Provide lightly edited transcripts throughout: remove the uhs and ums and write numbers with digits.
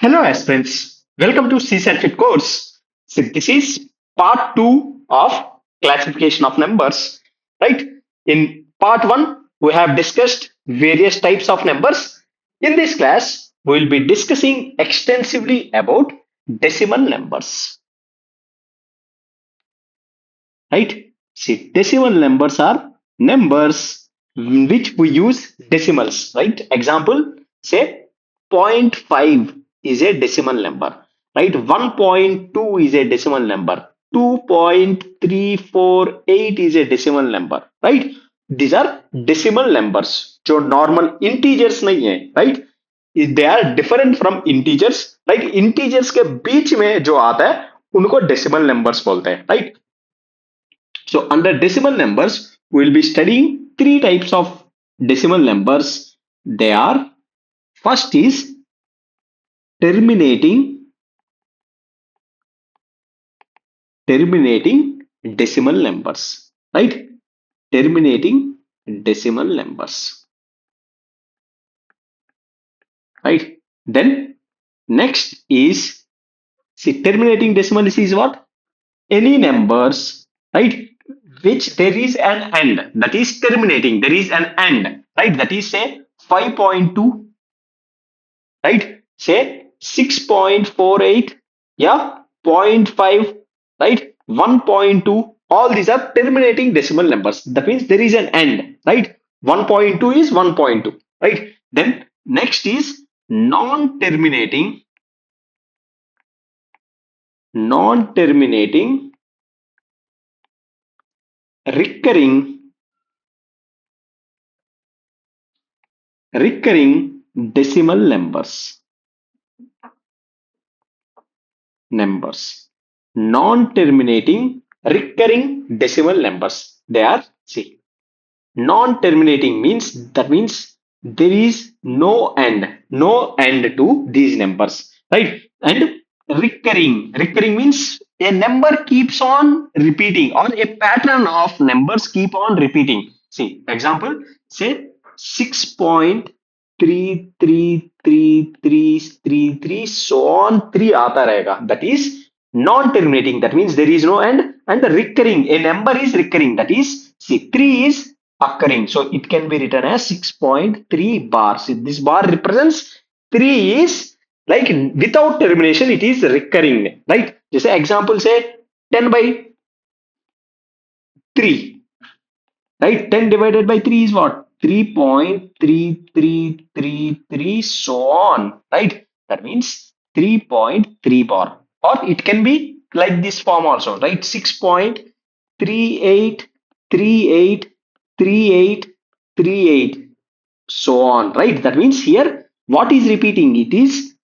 Hello aspirants, welcome to CSAT FIT course. So this is part 2 of classification of numbers, right? In part 1, we have discussed various types of numbers. In this class, we will be discussing extensively about decimal numbers, right? See, decimal numbers are numbers in which we use decimals, right? Example, say zero point 0.5 is a decimal number, right? 1.2 is a decimal number. 2.348 is a decimal number, right? These are decimal numbers. जो normal integers नहीं है, right? They are different from integers, right? Integers के बीच में जो आता है उनको decimal numbers बोलते हैं, right? So under decimal numbers, we will be studying three types of decimal numbers. They are, first is terminating decimal numbers, right? Terminating decimal numbers, right? Then next is, see, terminating decimal is what? Any numbers, right, which there is an end, that is terminating, there is an end, right? That is, say, 5.2, right? Say 6.48, yeah, zero point 0.5, right? 1.2, all these are terminating decimal numbers. That means there is an end, right? 1.2 is 1.2, right? Then next is non-terminating recurring decimal numbers, non-terminating recurring decimal numbers. They are, see, non-terminating means, that means there is no end to these numbers, right? And recurring means a number keeps on repeating, or a pattern of numbers keep on repeating. See, example, say 6.33333 so on 3 आता रहेगा, that is non-terminating, that means there is no end. And the recurring, a number is recurring, that is, see, 3 is occurring, so it can be written as 6.3 bars. This bar represents 3 is like without termination, it is recurring, right? Just say example, say 10 by 3, right? 10 divided by 3 is what? 3.3333 so on, right? That means 3.3 bar, or it can be like this form also, right? 6.38383838 so on, right? That means here what is repeating? It is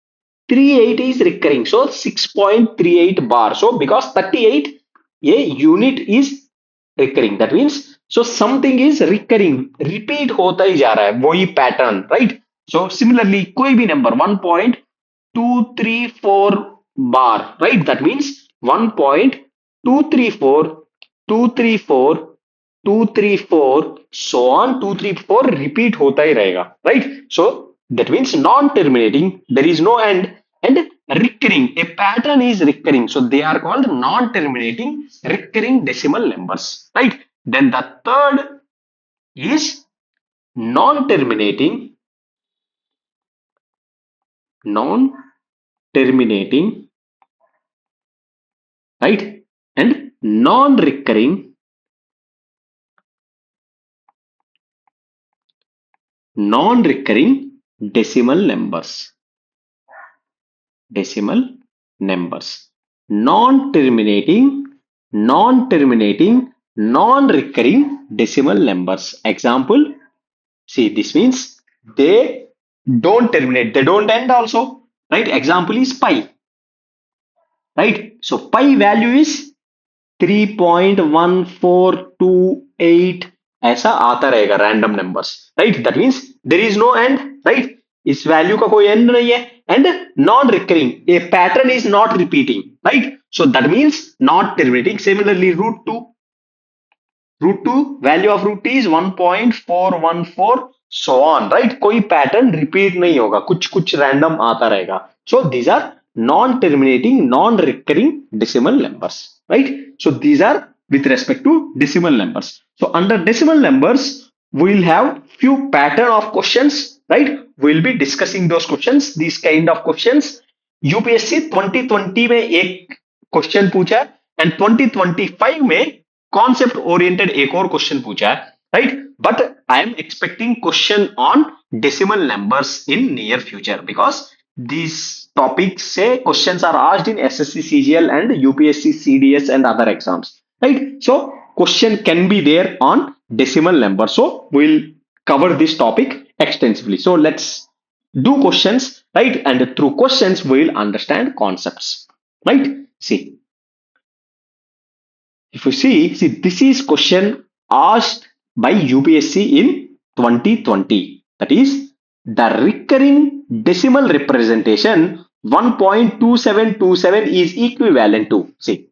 38 is recurring, so 6.38 bar. So because 38 a unit is recurring, that means so something is recurring, repeat होता ही जा रहा है, वही pattern, right? So similarly कोई भी number 1.234 bar, right? That means 1.234 so on 234 repeat होता ही रहेगा, right? So that means non-terminating, there is no end, and recurring, a pattern is recurring, so they are called non-terminating recurring decimal numbers, right? Then the third is non-terminating non-terminating, right, and non-recurring decimal numbers, non-terminating non-recurring decimal numbers. Example, see, this means they don't terminate, they don't end also, right? Example is pi, right? So pi value is 3.1428, ऐसा आता रहेगा random numbers, right? That means there is no end, right? इस value का कोई end नहीं है, and non recurring, a pattern is not repeating, right? So that means not terminating. Similarly, root 2 value of root is 1.414, so on, right? कोई pattern repeat नहीं होगा, कुछ कुछ रैंडम आता रहेगा. So these are non-terminating, non-recurring decimal numbers, right? So these are with respect to decimal numbers. So under decimal numbers, we'll have few pattern of questions, right? We'll be discussing those questions, these kind of questions. UPSC 2020 में एक question पूछा and 2025 में concept oriented एक और question पूछा है, right? But I am expecting question on decimal numbers in near future because these topics say questions are asked in SSC CGL and UPSC CDS and other exams, right? So question can be there on decimal number, so we'll cover this topic extensively. So let's do questions, right? And through questions we'll understand concepts, right? See, if you see this is question asked by UPSC in 2020, that is the recurring decimal representation 1.2727 is equivalent to, see,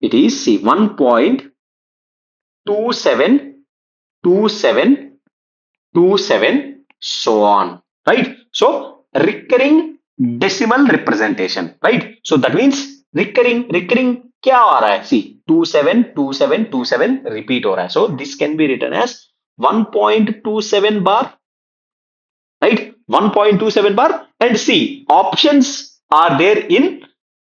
it is, see, 1.272727 so on, right? So recurring decimal representation, right? So that means recurring क्या आ रहा है, see, 272727 repeat हो रहा है, so this can be written as 1.27 bar, right? 1.27 bar, and see, options are there in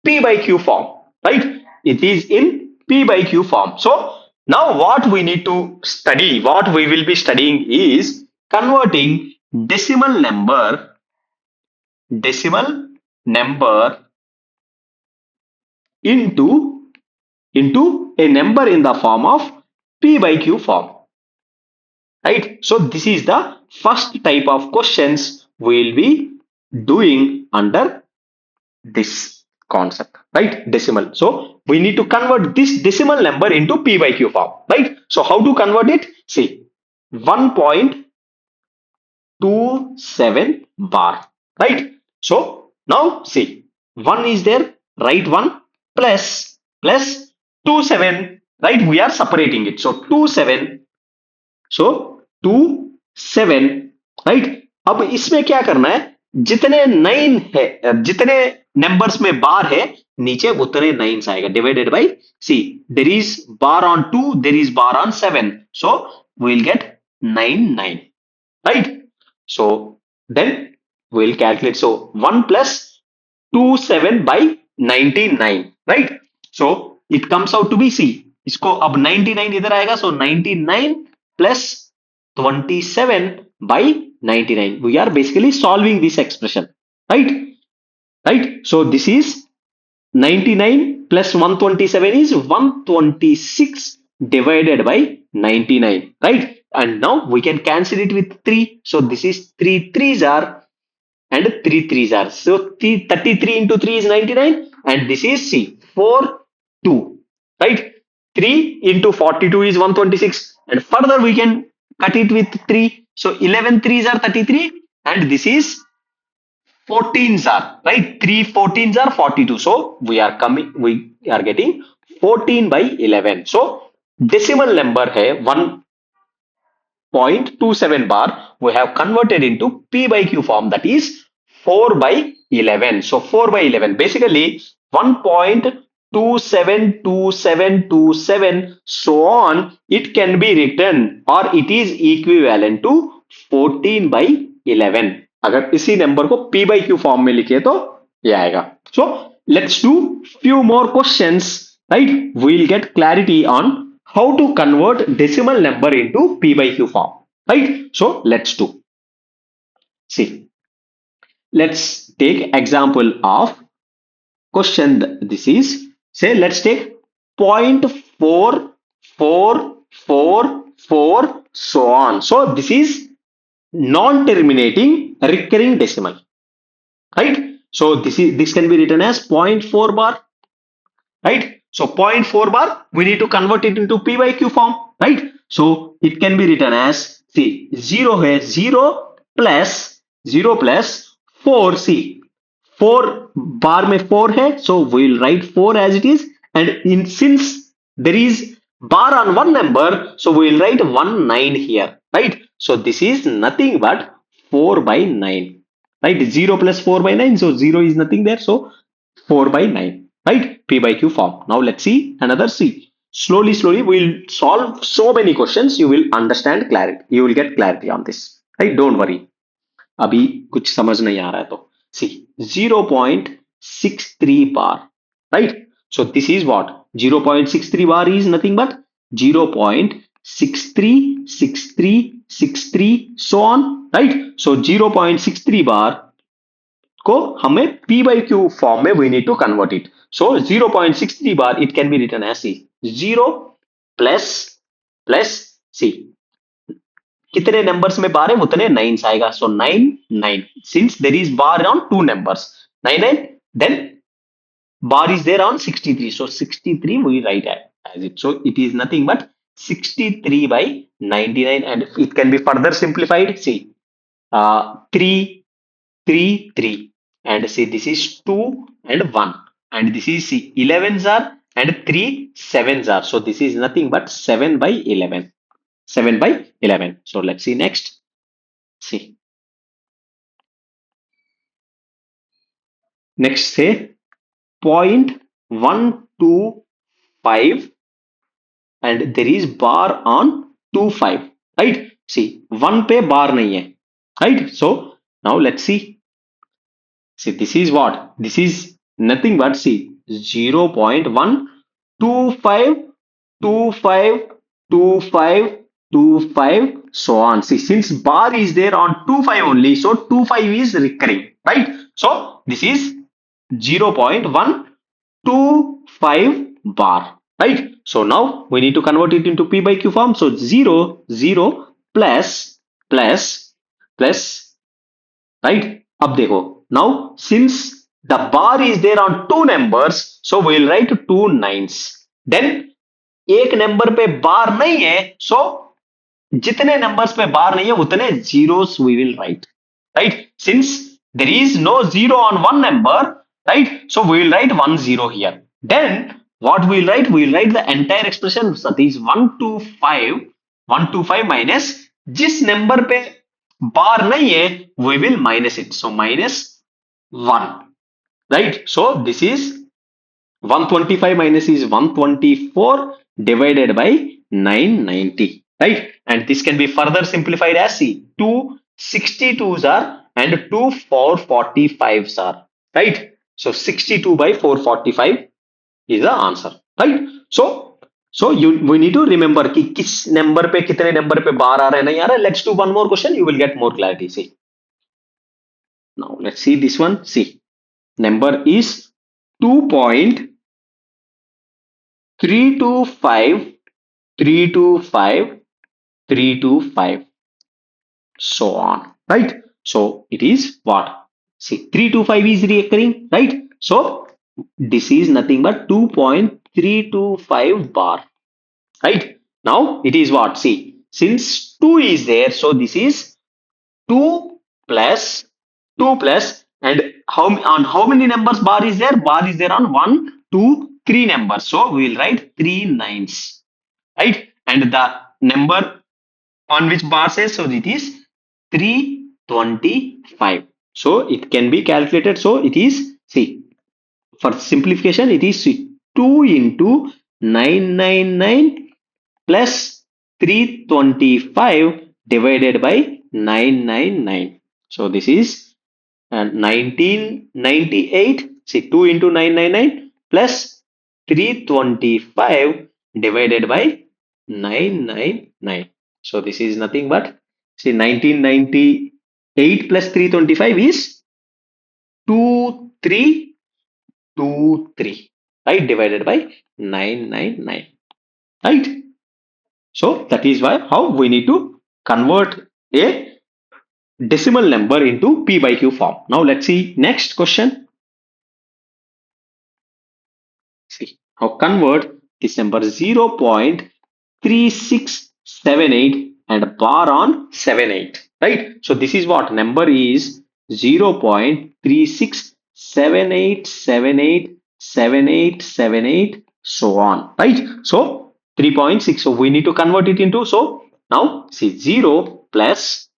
P by Q form, right? It is in P by Q form. So now what we need to study, what we will be studying is converting decimal number into a number in the form of P by Q form, right? So this is the first type of questions we will be doing under this concept, right? Decimal. So we need to convert this decimal number into P by Q form, right? So how to convert it? See, 1.27 bar, right? So now see, 1 is there, right? 1 plus 27, right? We are separating it, so 27, so 27, right? अब इसमें क्या करना है, जितने 9 है, जितने numbers में bar है नीचे उतने 9 आएगा, divided by, see, there is bar on 2, there is bar on 7, so we will get 9, right? So then we will calculate, so 1 plus 27 by 99, right? So it comes out to be, see, इसको अब 99 इधर आएगा, so 99 plus 27 by 99. We are basically solving this expression, right? Right? So this is 99 plus 127 is 126 divided by 99, right? And now we can cancel it with 3. So this is 3 3s are and 3 3s are. So 33 into 3 is 99, and this is, see, 4 2, right? 3 into 42 is 126, and further we can cut it with 3. So 11 3s are 33, and this is 14s are, right? 3 14s are 42. So we are getting 14 by 11. So decimal number है 1.27 bar, we have converted into P by Q form, that is 4 by 11. So 4 by 11, basically 1.272727 so on, it can be written, or it is equivalent to 14 by 11. अगर इसी number को P by Q form में लिखे तो ये आएगा. So let's do few more questions, right? We'll get clarity on how to convert decimal number into P by Q form, right? So let's do. See, let's take example of question. This is, say, let's take 0.4444 so on. So this is non-terminating recurring decimal, right? So this can be written as 0.4 bar, right? So 0.4 bar, we need to convert it into P by Q form, right? So it can be written as, see, 0 है, 0 plus 4, see, 4 bar में 4 है, so we will write 4 as it is, and since there is bar on one number, so we will write 19 here, right? So this is nothing but 4 by 9, right? 0 plus 4 by 9, so 0 is nothing there, so 4 by 9, right? P by Q form. Now let's see another C. Slowly we'll solve so many questions, you will understand clarity, you will get clarity on this, right? Don't worry. अभी कुछ समझ नहीं आ रहा है तो सी 0.63 bar, right? So this is what 0.63 bar is nothing but 0.636363 so on, right? So 0.63 bar को हमें p by q form में we need to convert it. So 0.63 bar it can be written as c 0 plus plus c कितने numbers में bar है उतने nines आएगा. So 9 9 since there is bar on two numbers 9 9 then bar is there on 63, so 63 we write as it, so it is nothing but 63 by 99, and it can be further simplified. See 3 3 3 and see this is 2 and 1 and this is see 11s are and 3 7s are, so this is nothing but 7 by 11, 7 by 11. So let's see next. See next say 0.125 and there is bar on 25, right? See 1 पे bar नहीं है, right? So now let's see. See this is what, this is nothing but see 0.125 25 25 25 so on. See since bar is there on 25 only, so 25 is recurring, right? So this is 0.125 bar, right? So now we need to convert it into p by q form. So 0 0 plus plus plus, right? अब देखो now since the bar is there on two numbers, so we will write two nines. Then एक number पे बार नहीं है, सो जितने numbers पे बार नहीं है उतने zeros we will write, right? Since there is no zero on one number, right? So we will write 1 0 here. Then what we will write, we will write the entire expression that is 125 minus जिस number पे बार नहीं है we will minus it, so minus 1, right? So this is 125 minus is 124 divided by 990, right? And this can be further simplified as see 2 62s are and 2 445s are, right? So 62 by 445 is the answer, right? So we need to remember कि किस number पे कितने number पे बार आ रहे हैं नहीं आ रहे. Let's do one more question, you will get more clarity. See now let's see this one. See number is 2.325 325 325 so on, right? So it is what, see 325 is recurring, right? So this is nothing but 2.325 bar, right? Now it is what, see since 2 is there, so this is 2 plus 2 plus and how many numbers bar is there, bar is there on 1 2 3 numbers, so we will write 3 nines, right? And the number on which bar says, so it is 325, so it can be calculated. So it is, see for simplification it is 2 into 999 plus 325 divided by 999, so this is 1998. See 2 into 999 plus 325 divided by 999, so this is nothing but see 1998 plus 325 is 2323, right? Divided by 999, right? So that is why how we need to convert a decimal number into p by q form. Now let's see next question. See how convert this number 0.3678 and bar on 78, right? So this is what number is 0.3678787878 so on, right? So 3.6, so we need to convert it into, so now see 0 plus.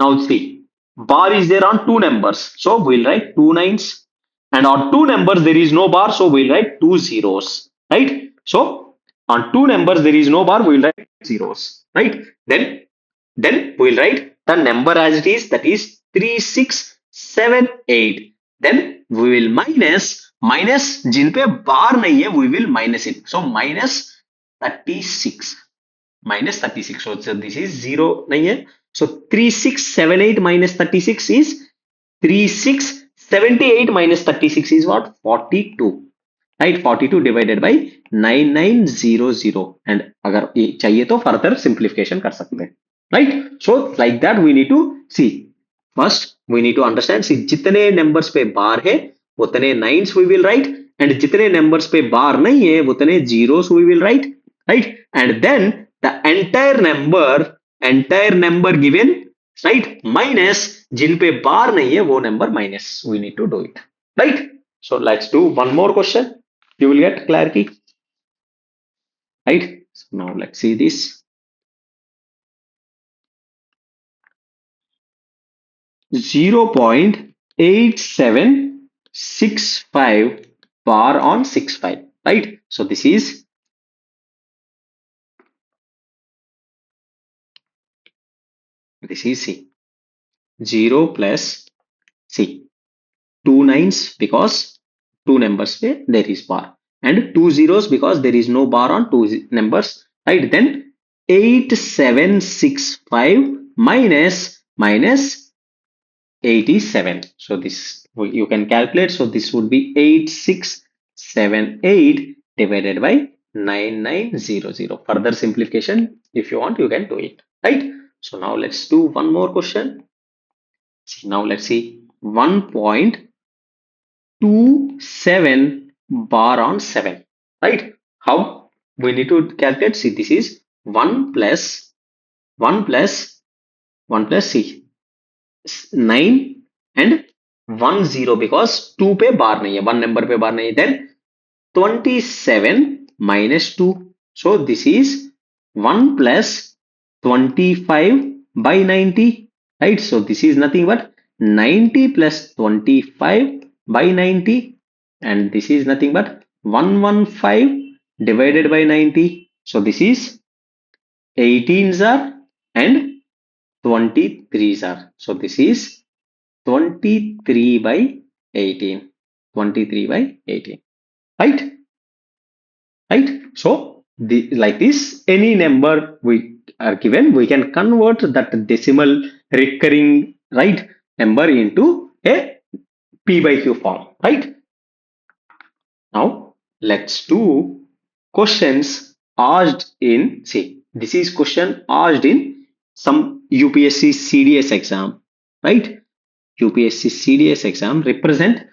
Now see, bar is there on two numbers, so we'll write two nines. And on two numbers there is no bar, so we'll write two zeros, right? So on two numbers there is no bar, we'll write zeros, right? Then we'll write the number as it is, that is 3678. Then we will minus जिन पे बार नहीं है, we will minus it. So minus 36, so this is 0 नहीं है. So 3678 minus 36 is 3678 minus 36 is what? 42, right? 42 divided by 9900. And अगर ये चाहिए तो further simplification कर सकते हैं, right? So like that we need to see. First we need to understand, see, जितने numbers पे बार है उतने nines we will write, and जितने numbers पे बार नहीं है उतने zeros we will write, right? And then the entire number given, right, minus जिन पे बार नहीं है वो number minus, we need to do it, right? So let's do one more question, you will get clarity, right? So now let's see this. Zero point 8765 bar on 65, right? So this is C. 0 plus C. Two nines because two numbers पे there is bar, and two zeros because there is no bar on two numbers, right? Then 8765 minus 87. So this you can calculate. So this would be 8678 divided by 9900. Further simplification, if you want, you can do it, right? So now let's do one more question. Now let's see 1.27 bar on 7, right? How we need to calculate? See, this is 1 plus C, 9 and 1 0 because 2 पे बार नहीं है, one number पे बार नहीं है. Then 27 minus 2, so this is 1 plus 25 by 90, right? So this is nothing but 90 plus 25 by 90, and this is nothing but 115 divided by 90. So this is 18s are and 23s are. So this is 23 by 18, 23 by 18, right? Right? So like this, any number we are given, we can convert that decimal recurring, right, number into a P by Q form, right? Now let's do questions asked in, see, this is question asked in some UPSC CDS exam, right? UPSC CDS exam represent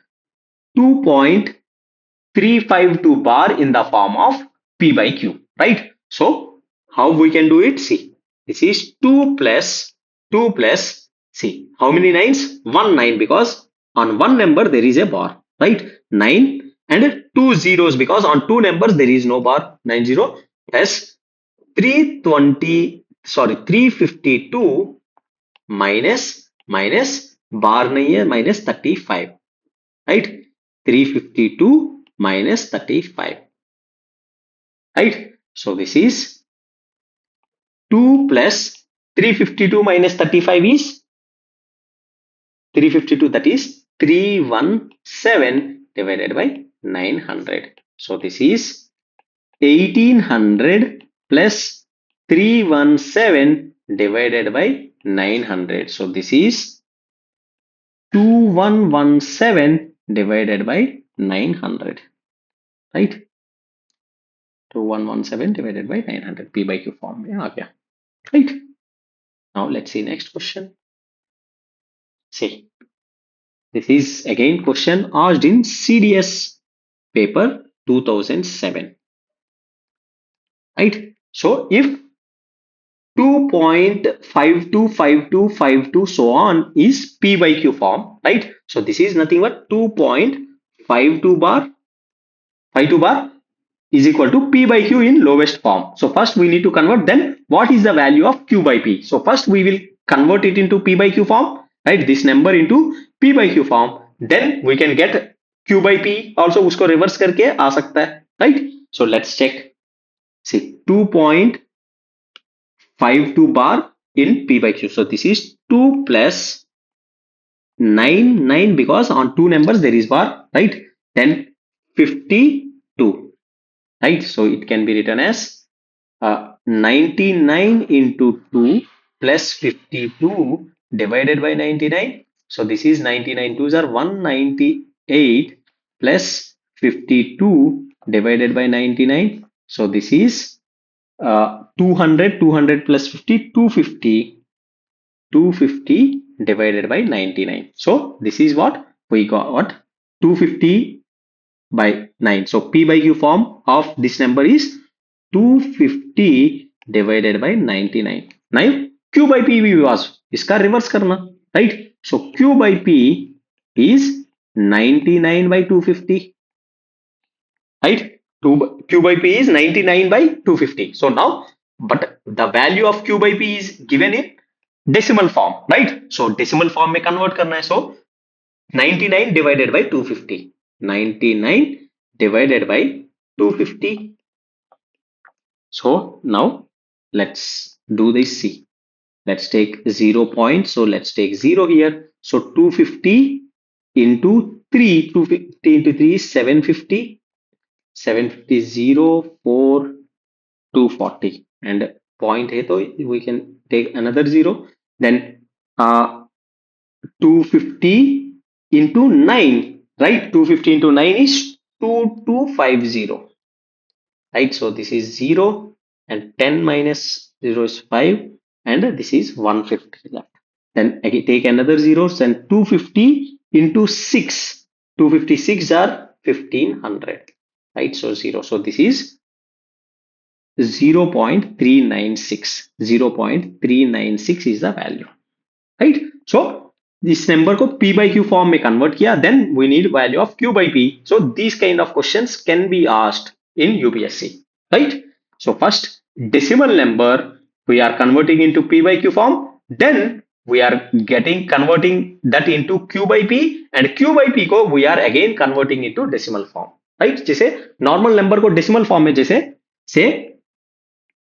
2.352 bar in the form of P by Q, right? So how we can do it? See, this is 2 plus see, how many nines? 1 9 because on one number there is a bar, right? 9 and two zeros because on two numbers there is no bar, 90 plus 352 minus bar नहीं है minus 35, right? 352 minus 35, right? So this is 2 plus 352 minus 35 is 352, that is 317 divided by 900. So this is 1800 plus 317 divided by 900. So this is 2117 divided by 900, right? 2117 divided by 900, P by Q form. Yeah, right? Now let's see next question. See, this is again question asked in CDS paper 2007, right? So if 2.525252 so on is P by Q form, right? So this is nothing but 2.52 bar 52 bar is equal to P by Q in lowest form. So first we need to convert, then what is the value of Q by P? So first we will convert it into P by Q form, right? This number into P by Q form. Then we can get Q by P also, उसको reverse करके आ सकता है, right? So let's check. See, 2.52 bar in P by Q. So this is 2 plus 9 because on two numbers there is bar, right? Then 52, right? So it can be written as 99 into 2 plus 52 divided by 99. So this is 99 twos are 198 plus 52 divided by 99. So this is 200 plus 50, 250 divided by 99. So this is what we got, what 250 by 9. So P by Q form of this number is 250 divided by 99. Now Q by P भी was इसका reverse करना, right? So Q by P is 99 by 250, right? Q by P is 99 by 250. So now, but the value of Q by P is given in decimal form, right? So decimal form में convert करना है. So 99 divided by 250. 99 divided by 250. So now let's do this. See, let's take 0 point. So let's take 0 here. So 250 into 3, 250 into 3 is 750. 750 0 4 240, and point hai to we can take another 0. Then 250 into 9, right? 250 into 9 is 2250, right? So this is 0 and 10 minus 0 is 5, and this is 150 left. Then again take another 0, then 250 into 6, 256 are 1500, right? So 0. So this is 0.396. 0.396 is the value, right? So this number को P by Q form में convert किया, then we need value of Q by P. So these kind of questions can be asked in UPSC, right? So first decimal number we are converting into P by Q form, then we are converting that into Q by P, and Q by P को we are again converting into decimal form, right? जैसे normal number को decimal form में जैसे say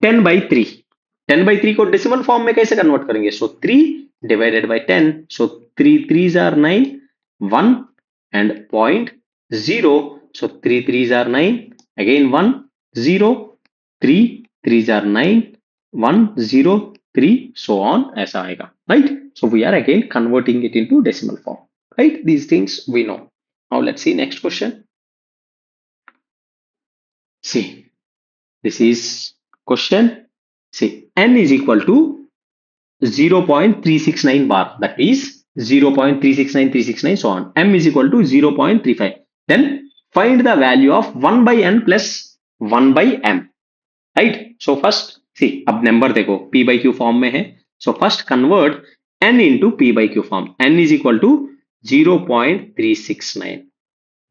10/3, 10/3 को decimal form में कैसे convert करेंगे? So 3 divided by 10. So 3 3s are 9, 1 and point 0. So 3 3s are 9, again 1 0, 3 3s are 9, 1 0 3, so on ऐसा आएगा, right? So we are again converting it into decimal form, right? These things we know. Now let's see next question. See, this is question. See, n is equal to 0.369 bar, that is 0.369369, so on. M is equal to 0.35. Then find the value of 1 by n plus 1 by m, right? So first see, अब number देखो P by Q form में है. So first convert n into P by Q form. N is equal to 0.369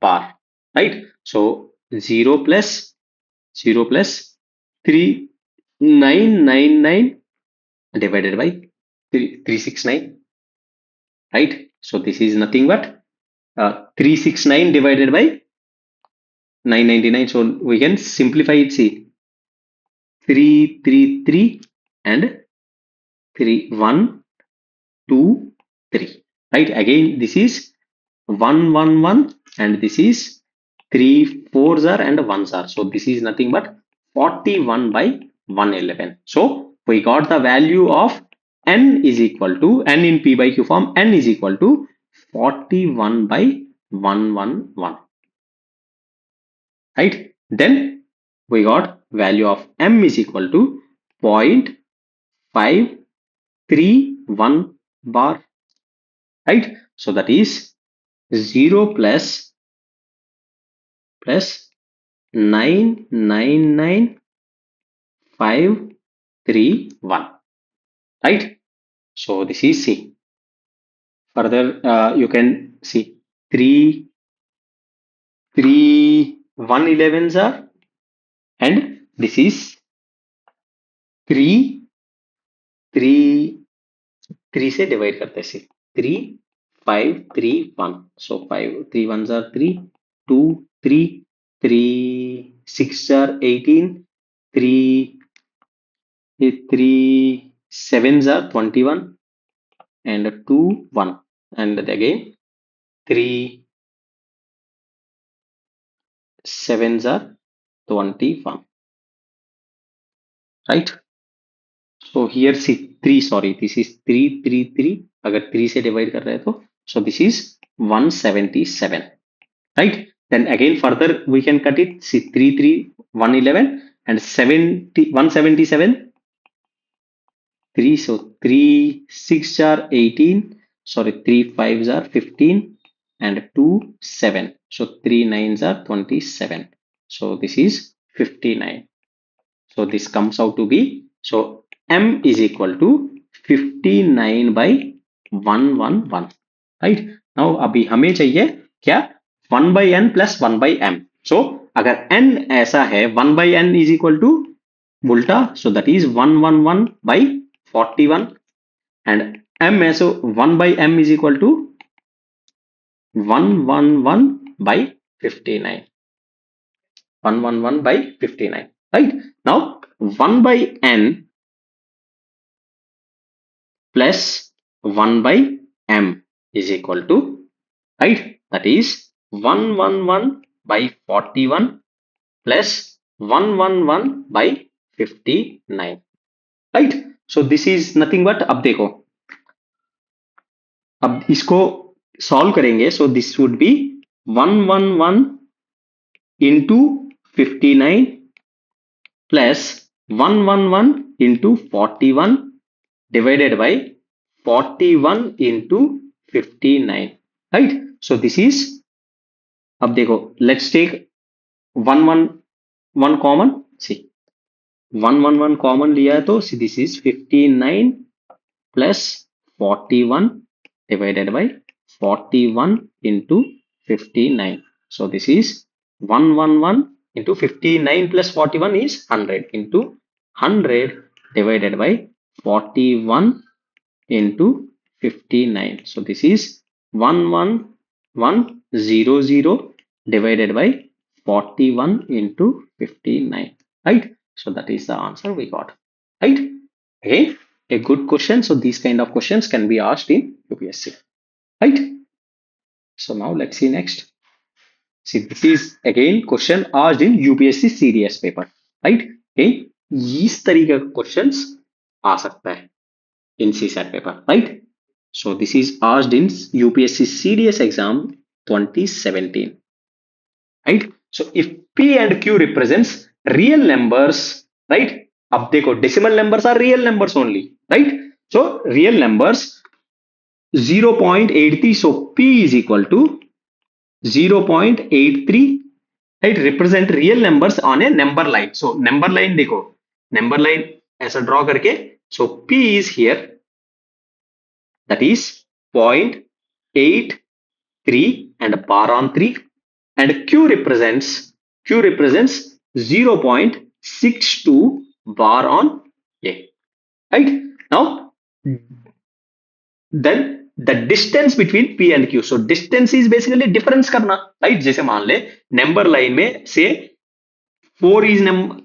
bar, right? So 0 plus 3999 divided by 369, right? So this is nothing but 369 divided by 999. So we can simplify it. See, 333 and 3 1 2 3, right? Again this is 1 1 1 and this is 3 4s are and 1s are. So this is nothing but 41 by 111. So we got the value of n is equal to, n in P by Q form, n is equal to 41 by 111, right? Then we got value of m is equal to 0.531 bar, right? So that is 0 plus 999531, right? So this is C. Further you can see 3 111s are this is 3 3 3 से divide करते हैं 3 5 3 1 so 5 3 1s are 3 2 3 3 6 are 18 3 3 7s are 21 and 2 1 and again 3 7s are 21, right? So here see 3, sorry, this is 3 3 3, अगर 3 से divide कर रहे हैं तो so this is 177, right? Then again further we can cut it, see 3 3 111 and 70 177 3, so 3 6 are 18, sorry 3 5s are 15 and 2 7, so 3 9s are 27, so this is 59. So this comes out to be, so m is equal to 59 by 111, right? Now अभी हमें चाहिए क्या, 1 by n plus 1 by m. So अगर n ऐसा है 1 by n is equal to उल्टा, so that is 111 by 41 and m है, so 1 by m is equal to 111 by 59, 111 by 59, right? Now 1 by n plus 1 by m is equal to, right, that is 111 by 41 plus 111 by 59, right? So this is nothing but, अब देखो अब इसको solve करेंगे, so this would be 111 into 59 plus 111 into 41 divided by 41 into 59, right? So this is, अब देखो let's take 111 common, see 111 common लिया है तो see this is 59 plus 41 divided by 41 into 59, so this is 111 into 59 plus 41 is 100 into 100 divided by 41 into 59, so this is 11100 divided by 41 into 59, right? So that is the answer we got, right? Again a good question, so these kind of questions can be asked in UPSC, right? So now let's see next. See, this is again question asked in UPSC CDS paper, right? Okay, इस तरीके का questions आ सकता है in CSAT paper, right? So this is asked in UPSC CDS exam 2017, right? So if P and Q represents real numbers, right? अब देखो decimal numbers are real numbers only, right? So real numbers 0.83, so P is equal to 0.83, right? Represent real numbers on a number line. So number line देखो, number line ऐसा draw करके, so P is here, that is 0.83 and bar on 3, and Q represents 0.62 bar on A, right? Now then the distance between P and Q, so distance is basically difference करना, right? जैसे मान ले number line में से 4 is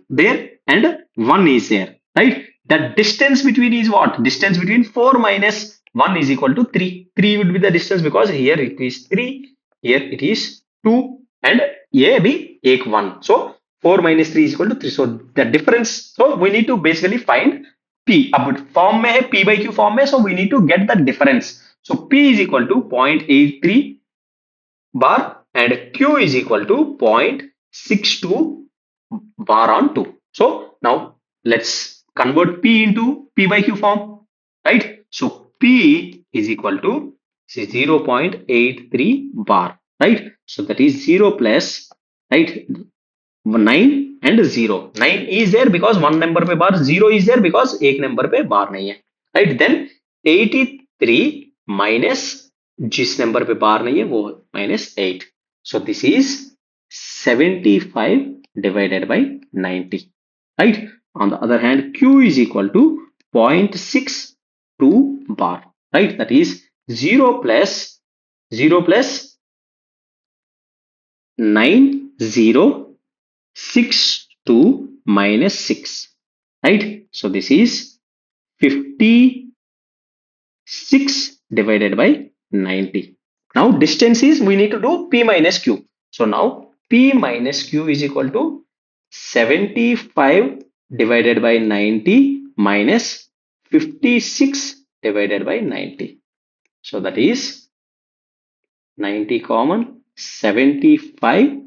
there and 1 is there, right? The distance between is what? Distance between 4 minus 1 is equal to 3. 3 would be the distance because here it is 3, here it is 2 and ये भी एक 1. So 4 minus 3 is equal to 3. So the difference, so we need to basically find P. अब form में है P by Q form में, so we need to get the difference. So P is equal to 0.83 bar and Q is equal to 0.62 bar on 2. So now let's convert P into P by Q form, right? So P is equal to, say, 0.83 bar, right? So that is 0 plus, right, 9 and 0. 9 is there because one number पे bar, 0 is there because एक number पे bar नहीं है, right? Then 83 minus जिस number पे bar नहीं है वो minus 8. So this is 75 divided by 90. right? On the other hand, Q is equal to 0.62 bar, right? That is 0 plus 9062 minus 6, right? So this is 56 divided by 90. Now distance is, we need to do P minus Q. So now P minus Q is equal to 75 divided by 90 minus 56 divided by 90. So that is 90 common, 75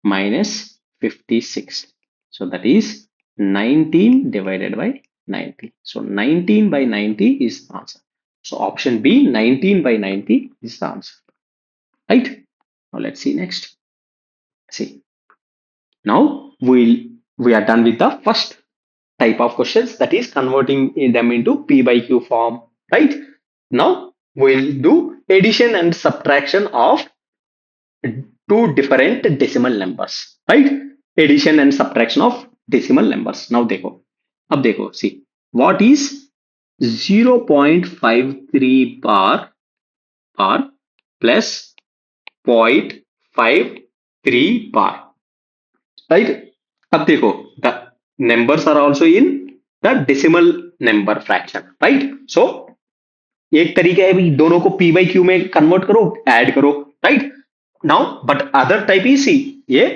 minus 56. So that is 19 divided by 90. So 19 by 90 is the answer. So option B, 19 by 90 is the answer, right? Now let's see next. See, now we are done with the first type of questions, that is converting them into P by Q form, right? Now we'll do addition and subtraction of two different decimal numbers, right? Addition and subtraction of decimal numbers. Now देखो, see, what is 0.53 bar plus 0.53 bar, right? अब देखो, the numbers are also in the decimal number fraction, right? So एक तरीका है भी, दोनों को P by Q में कन्वर्ट करो, ऐड करो, right? Now, but other type is, see, yeah,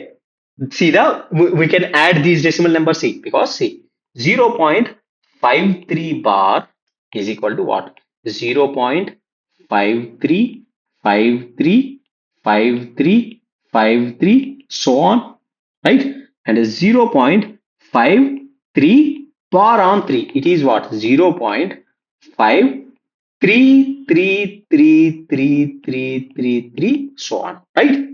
see we can add these decimal numbers, see, because see, 0.53 bar is equal to what? 0.53535353 so on, right? And 0.53 bar on 3, it is what? 0.333333 so on, right?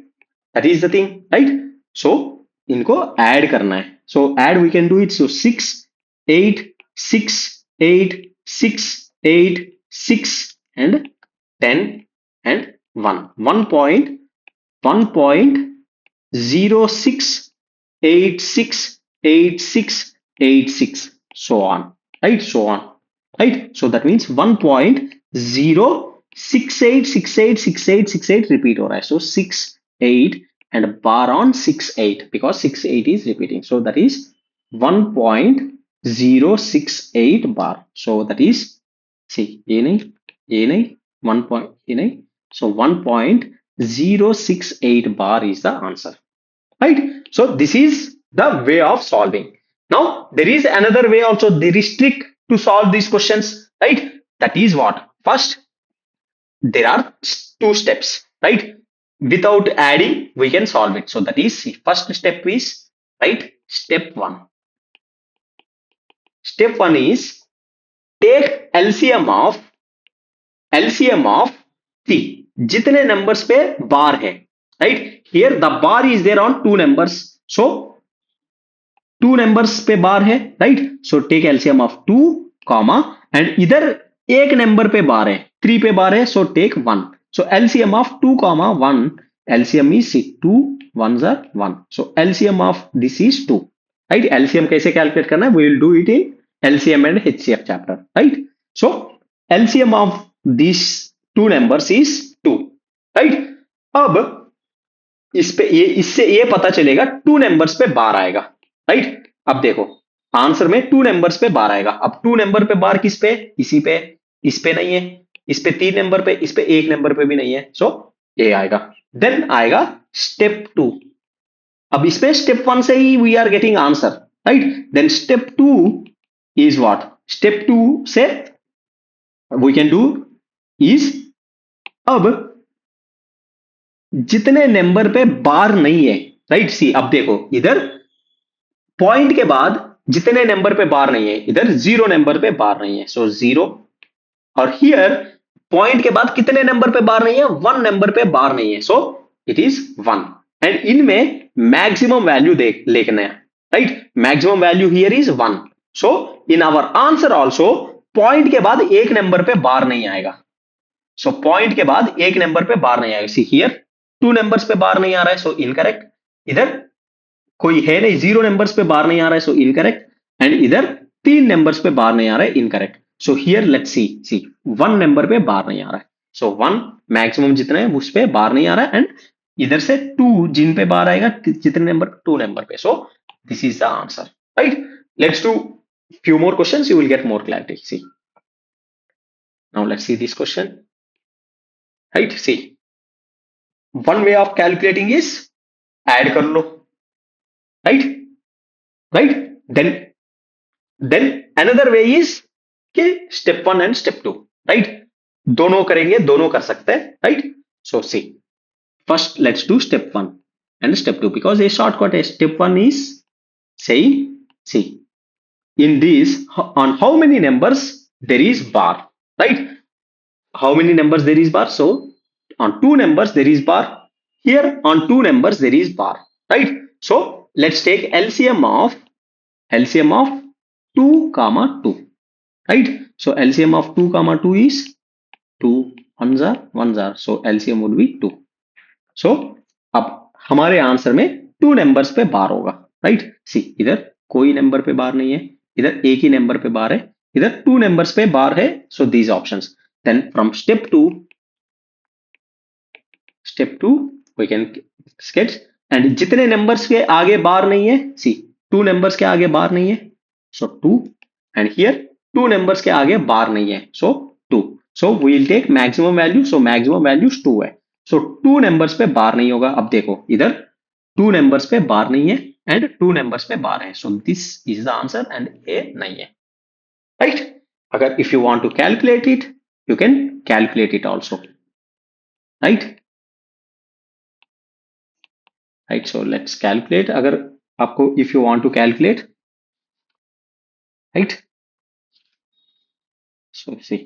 That is the thing, right? So इनको add करना है. So add we can do it. So 6 8 6 8 6 8 6 and 10 and 1 1.06868686 so on, right? So on, right? So that means 1.06868686 repeat हो रहा है. So 6 8 and bar on 6 8, because 6 8 is repeating, so that is 1.068 bar. So that is, see, ये नहीं 1 point, ये नहीं, so 1.068 bar is the answer, right? So this is the way of solving. Now there is another way also. There is trick to solve these questions, right? That is what? First, there are two steps, right? Without adding we can solve it. So that is, see, first step is, right, step 1 is take LCM of see, जितने numbers पे bar है, right? Here the bar is there on two numbers, so two numbers पे bar है, right? So take LCM of 2 comma, and इधर एक number पे bar है, 3 पे bar है, so take 1. So LCM of 2 comma 1, LCM is 2 1s are 1. So LCM of this is 2, right? LCM कैसे calculate करना है? We will do it in LCM and HCF chapter, right? So LCM of these two numbers is 2, right? अब इस पे इससे ये पता चलेगा टू नंबर्स पे बार आएगा, राइट? अब देखो आंसर में टू नंबर्स पे बार आएगा. अब टू नंबर पे बार किस पे? इसी पे, इस पे नहीं है, इस पे 3 नंबर पे, इस पे 1 नंबर पे भी नहीं है, सो ये आएगा. देन आएगा स्टेप 2. अब इसमें स्टेप 1 से ही we are getting answer, right? Then step 2 is what? Step 2 से वी कैन डू इज, अब जितने नंबर पे बार नहीं है, राइट? सी, अब देखो इधर पॉइंट के बाद जितने नंबर पे बार नहीं है, इधर 0 नंबर पे बार नहीं है, सो 0. और हियर पॉइंट के बाद कितने नंबर पे बार नहीं है? 1 नंबर पे बार नहीं है, सो इट इज 1. एंड इनमें मैक्सिमम वैल्यू देख लेना है, right? Maximum value here is 1. So in our answer also point के बाद एक नंबर पे बार नहीं आएगा. सो पॉइंट के बाद एक नंबर पे बार नहीं आएगा. सी हियर 2 नंबर्स पे बार नहीं आ रहा है, सो इनकरेक्ट. इधर कोई है नहीं, 0 नंबर्स पे बार नहीं आ रहा है, सो इनकरेक्ट। एंड इधर 3 नंबर्स पे बार नहीं आ रहा है, incorrect. So here let's see 1 number पे बार नहीं आ रहा है, सो 1 मैक्सिमम जितना है उस पे बार नहीं आ रहा है। एंड इधर से 2 जिन पे बार आएगा, जितने नंबर, 2 नंबर पे। सो this is the answer, right. Let's do few more questions, you will get more clarity. See, now let's see this question, right? See, one way of calculating is add कर लो, right? Right, then another way is कि step 1 and step 2, right? दोनों करेंगे, दोनों कर सकते हैं, right? So see, first let's do step 1 and step 2, because a shortcut is step 1 is saying, see, in this, on how many numbers there is bar, right? How many numbers there is bar? So on 2 numbers there is bar, here on 2 numbers there is bar, right? So let's take LCM of 2 comma 2, right? So LCM of 2 comma 2 is 2 ones are 1s are, so LCM would be 2. So अब हमारे answer में 2 numbers पे बार होगा, right? सी, इधर कोई number पे बार नहीं है, इधर एक ही नंबर पे बार है, इधर 2 नंबर्स पे बार है, so these options. Then from step 2 we can sketch, and जितने नंबर्स के आगे बार नहीं है, सी 2 नंबर्स के आगे बार नहीं है, सो 2, एंड हियर 2 नंबर्स के आगे बार नहीं है, so 2। So we will take maximum value, so maximum value 2 है, सो 2 नंबर्स पे बार नहीं होगा। अब देखो इधर 2 नंबर्स पे बार नहीं है एंड 2 नंबर्स पे बार है, so this is the answer and A नहीं है, राइट? अगर if you want to calculate it, you can calculate it also, right? Right, so let's calculate. अगर आपको, if you want to calculate, right, so see,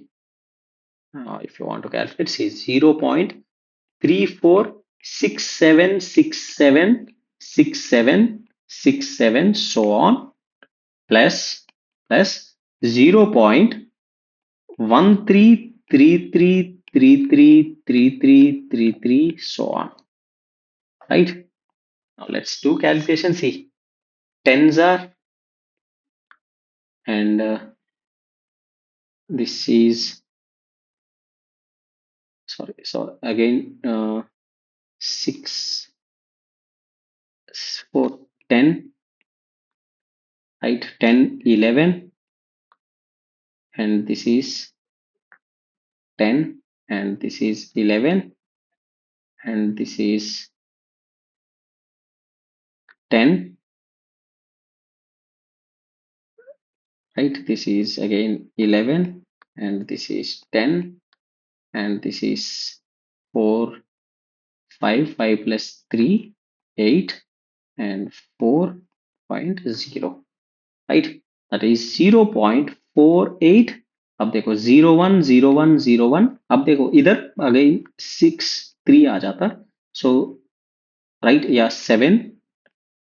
if you want to calculate, see 0.3467676767 so on, plus 0.1333333333 so on, right? Now let's do calculation. See, tens are, and this is, sorry, so again 6 4 10, right? 10 11, and this is 10, and this is 11, and this is 10, right? This is again 11, and this is 10, and this is 4 5 plus 3 8, and 4.0, right? That is 0.48। अब देखो 01 01 01, अब देखो इधर again 6 3 आ जाता, सो right, या 7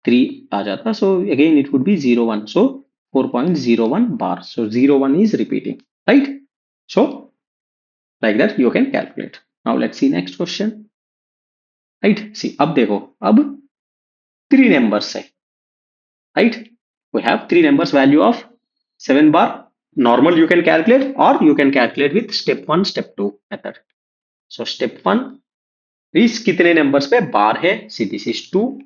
3 आ जाता, so again it would be 01, so 4.01 bar, so 01 is repeating, right? So like that you can calculate. Now let's see next question, right? See, अब देखो, अब 3 numbers है, right? We have 3 numbers, value of 7 bar. Normal you can calculate, or you can calculate with step 1 step 2 method. So step 1 is कितने numbers पे bar है? See, this is 2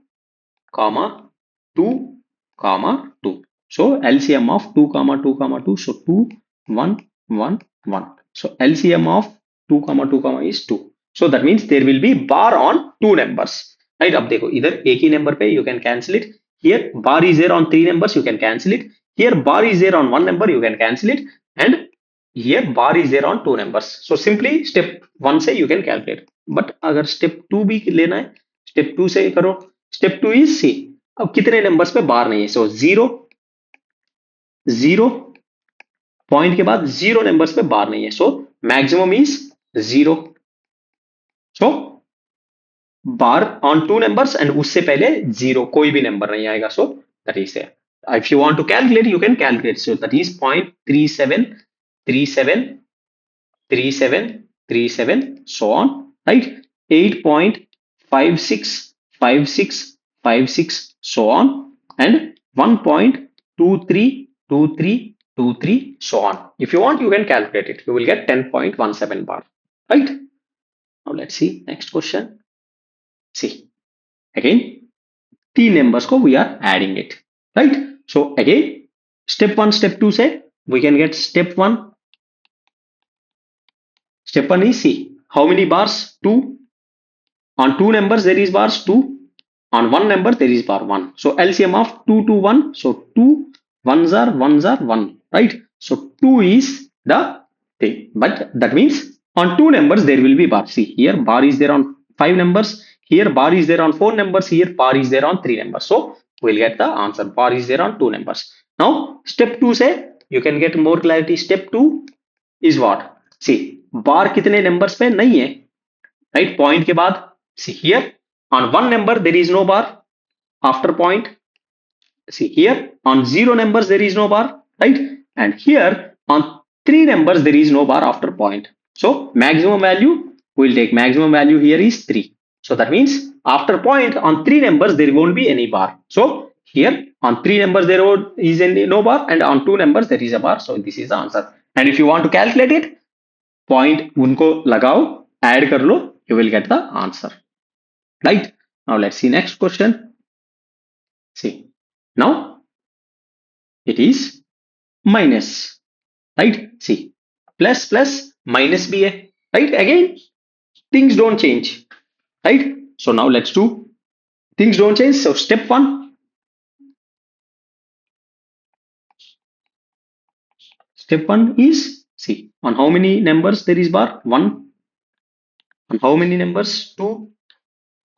comma 2 comma 2, so LCM of 2 comma 2 comma 2, so 2 1 1 1, so LCM of 2 comma 2 comma is 2, so that means there will be bar on 2 numbers, right? अब देखो इधर एक ही number पे you can cancel it, here bar is there on 3 numbers, you can cancel it, here bar is there on 1 number, you can cancel it, and here bar is there on 2 numbers, so simply step 1 से you can calculate। but अगर step 2 भी लेना है, step 2 से करो। step 2 is C, अब कितने numbers पे बार नहीं है, सो 0 0 पॉइंट के बाद 0 नंबर्स पे बार नहीं है, so maximum is 0, so bar on 2 numbers, and उससे पहले 0 कोई भी नंबर नहीं आएगा, सो दैट इज है। If you want to calculate, you can calculate, so that is 0.37373737 so on, right? 8.565656 so on, and 1.232323, so on. If you want, you can calculate it. You will get 10.17 bar, right? Now let's see next question. See, again, तीन numbers को we are adding it, right? So again, step 1, step 2 say we can get step 1. Step 1 is see how many bars? 2. On two numbers there is bars 2. On one number there is bar 1. So LCM of 2 to 1. So 2 ones are 1, right? So 2 is the thing. But that means on two numbers there will be bar. See here bar is there on 5 numbers. Here bar is there on 4 numbers. Here bar is there on 3 numbers. So we'll get the answer. Bar is there on 2 numbers. Now step 2 say you can get more clarity. Step 2 is what? See bar कितने numbers पे नहीं है, right? Point के बाद see here on one number there is no bar after point. See here on 0 numbers there is no bar, right? And here on 3 numbers there is no bar after point. So maximum value, we'll take maximum value here is 3. So that means after point on 3 numbers there won't be any bar. So here on 3 numbers there is no bar, and on 2 numbers there is a bar. So this is the answer. And if you want to calculate it, point उनको लगाओ, add कर लो, you will get the answer, right? Now let's see next question. See, now it is minus, right? See, plus plus minus ba, right? Again things don't change, right? So now let's do things don't change. So step 1, is see on how many numbers there is bar 1. On how many numbers? 2.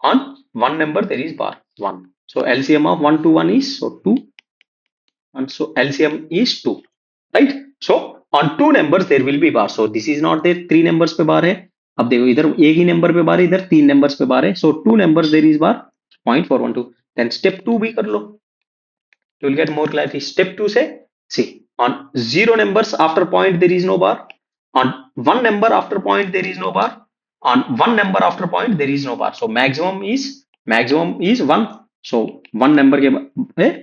On one number there is bar 1. So LCM of 1 to 1 is so 2, and so LCM is 2, right? So on two numbers there will be bar. So this is not there, 3 numbers पे बार है. अब देखो इधर एक ही number पे बार है, इधर 3 numbers पे बार है. So 2 numbers there is bar 0.412. Then step 2 भी कर लो, you will get more clarity. Step 2 say see on 0 numbers after point there is no bar. On one number after point there is no bar. On one number after point there is no bar. So maximum is 1. So one number के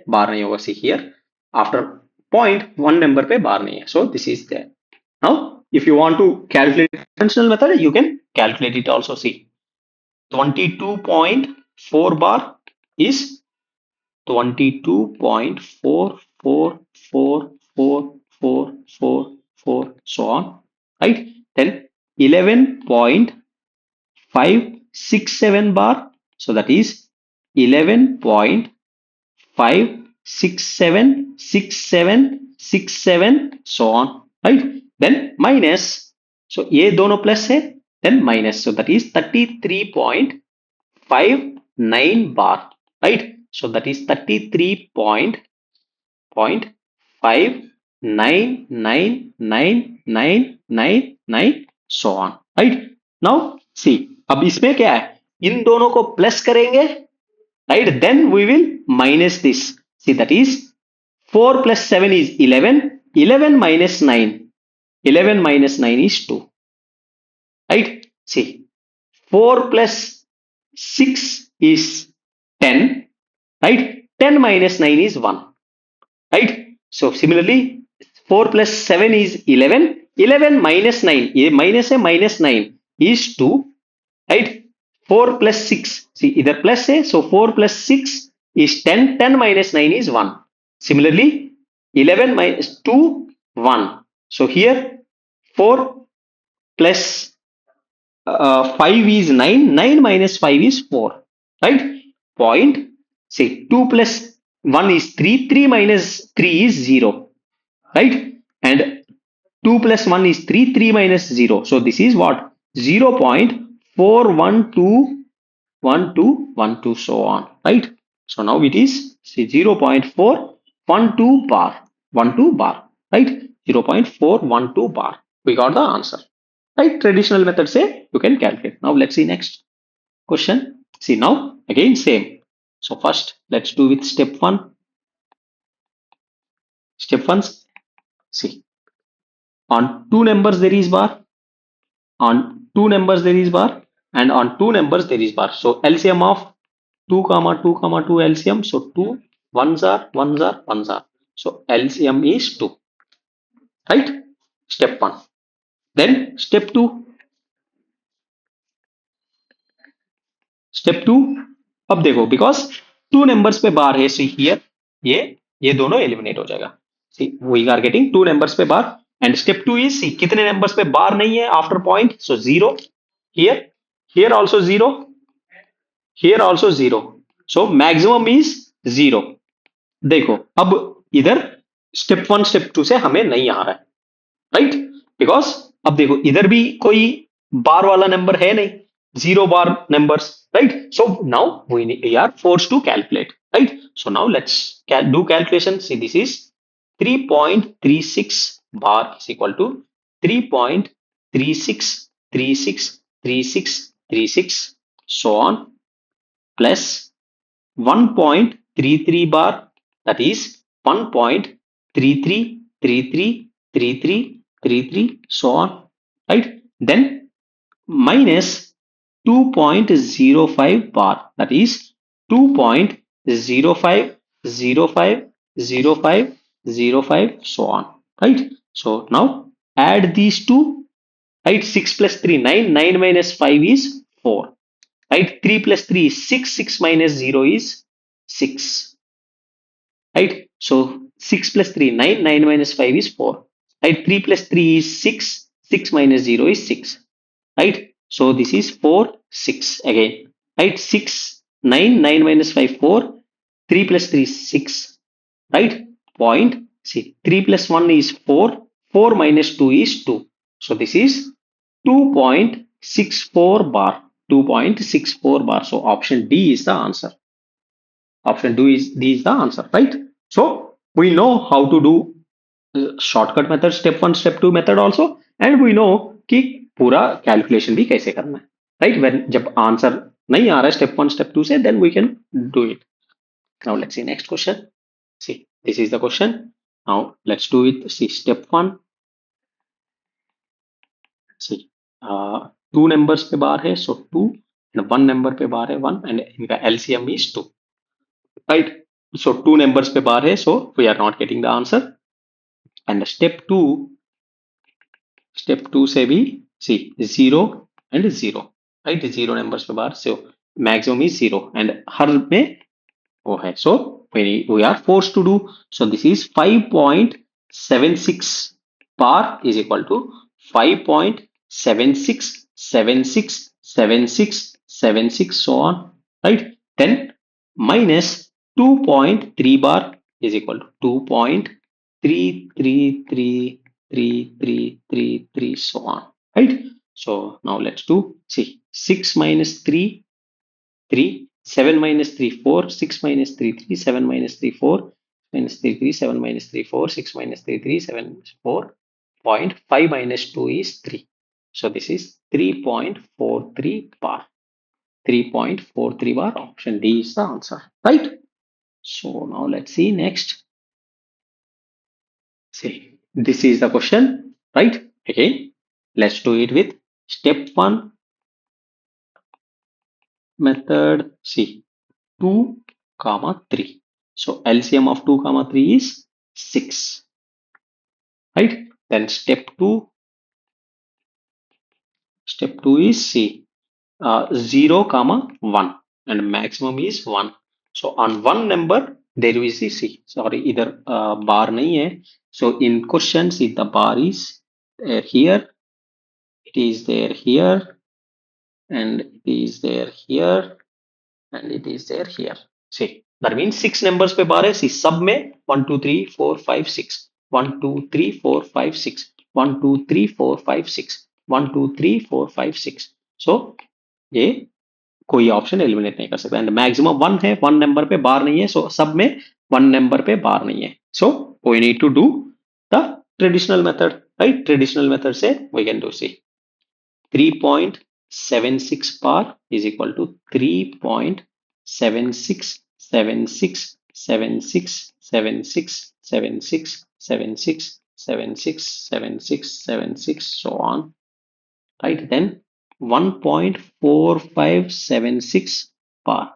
bar नहीं होगा. See here after point one number पे bar नहीं है. So this is there. Now if you want to calculate conventional method, you can calculate it also. See 22.4 bar is 22.444444 so on, right? Then 11.567 bar, so that is 11.5676767 so on, right? Then minus, so ये दोनों plus है, then minus, so that is 33.59 bar, right? So that is 33.59999999 so on, right? Now see अब इसमें क्या है, इन दोनों को plus करेंगे, right? Then we will minus this. See that is 4 plus 7 is 11. 11 minus 9. 11 minus 9 is 2. Right? See 4 plus 6 is 10. Right? 10 minus 9 is 1. Right? So similarly 4 plus 7 is 11. 11 minus 9. ये minus है, minus 9 is 2. Right? 4 plus 6. See either plus है. So 4 plus 6 is 10. 10 minus 9 is 1. Similarly 11 minus 2 1. So here 4 plus 5 is 9. 9 minus 5 is 4. Right? Point. See 2 plus 1 is 3. 3 minus 3 is 0. Right? And 2 plus 1 is 3. 3 minus 0. So this is what? 0.41212 so on. Right? So now it is see 0.412 bar. 12 bar. Right? 0.412 bar. We got the answer. Right? Traditional method say you can calculate. Now let's see next question. See now again same. So first let's do with step 1. Step 1, see on two numbers there is bar, on two numbers there is bar, and on two numbers there is bar. So LCM of 2 comma 2 comma 2 LCM. So 2 ones are ones are ones are. So LCM is 2, right? Step 1. Then step 2. Step 2, अब देखो because to numbers पे बार है, see here ये दोनों eliminate हो जाएगा। See we are getting two numbers पे बार एंड स्टेप 2 इज सी कितने नंबर्स पे बार नहीं है after point, so zero here, here also zero, here also zero, so maximum is zero. देखो अब इधर स्टेप 1 स्टेप 2 से हमें नहीं आ रहा है, राइट? बिकॉज अब देखो इधर भी कोई बार वाला नंबर है नहीं, zero bar numbers, right? So now we are force to calculate, right? So now let's do calculation. See this is 3.36 bar is equal to 3.36363636 so on plus 1.33 bar, that is 1.33333333 so on, right? Then minus 2.05 bar, that is 2.05050505 so on, right? So now add these two, right? 6 plus 3 9, 9 minus 5 is 4, right? 3 plus 3 is 6, 6 minus 0 is 6, right? So 6 plus 3 9, 9 minus 5 is 4, right? 3 plus 3 is 6, 6 minus 0 is 6, right? So this is 4 6 again, right? 6 9, 9 minus 5 4, 3 plus 3 is 6, right? Point, see 3 plus 1 is 4, 4 minus 2 is 2, so this is 2.64 bar, 2.64 bar. So option D is the answer. Option D is the answer, right? So we know how to do shortcut method, step 1 step 2 method also, and we know कि पूरा calculation भी कैसे करना है, right? When जब answer नहीं आ रहा है स्टेप 1 स्टेप 2 से, then we can do it. Now let's see next question. See this is the question. Now let's do it. See step 1, see two numbers पे बार है, सो 2 एंड वन नंबर पे बार है 1 and इनका LCM is 2, right? So two numbers पे बार है, so we are not getting the answer. And step 2 से भी see zero and zero, right? Zero numbers पे बार, so maximum is zero and हर में वो है, सो we are forced to do, so this is 5.76 bar is equal to 5.76767676 so on, right? Then minus 2.3 bar is equal to 2.3333333 so on, right? So now let's do, see 6 minus 3 3, 7 minus 3 4, 6 minus 3 3, 7 minus 3 4, minus 3 3, 7 minus 3 4, 6 minus 3 3, 7 4, 0.5 minus 2 is 3, so this is 3.43 bar, 3.43 bar. Option D is the answer, right? So now let's see next. See this is the question, right? Again let's do it with step 1 method. See 2 comma 3, so LCM of 2 comma 3 is 6, right? Then step 2 is C 0 comma 1 and maximum is 1, so on one number there is the C, sorry इधर bar नहीं है, so in question see the bar is there here, it is there here, and it is there here, and it is there here. See that means 6 numbers पे बार है। see सब में 1 2 3 4 5 6, 1 2 3 4 5 6, 1 2 3 4 5 6, 1 2 3 4 5 6, so ये कोई option eliminate नहीं कर सकता and maximum 1 है, 1 नंबर पे बार नहीं है, सो सब में 1 नंबर पे बार नहीं है, so we need to do the traditional method, right? Traditional method से we can do, see 3.76 bar is equal to 3.767676767676767676 so on, right? Then 1.4576 bar,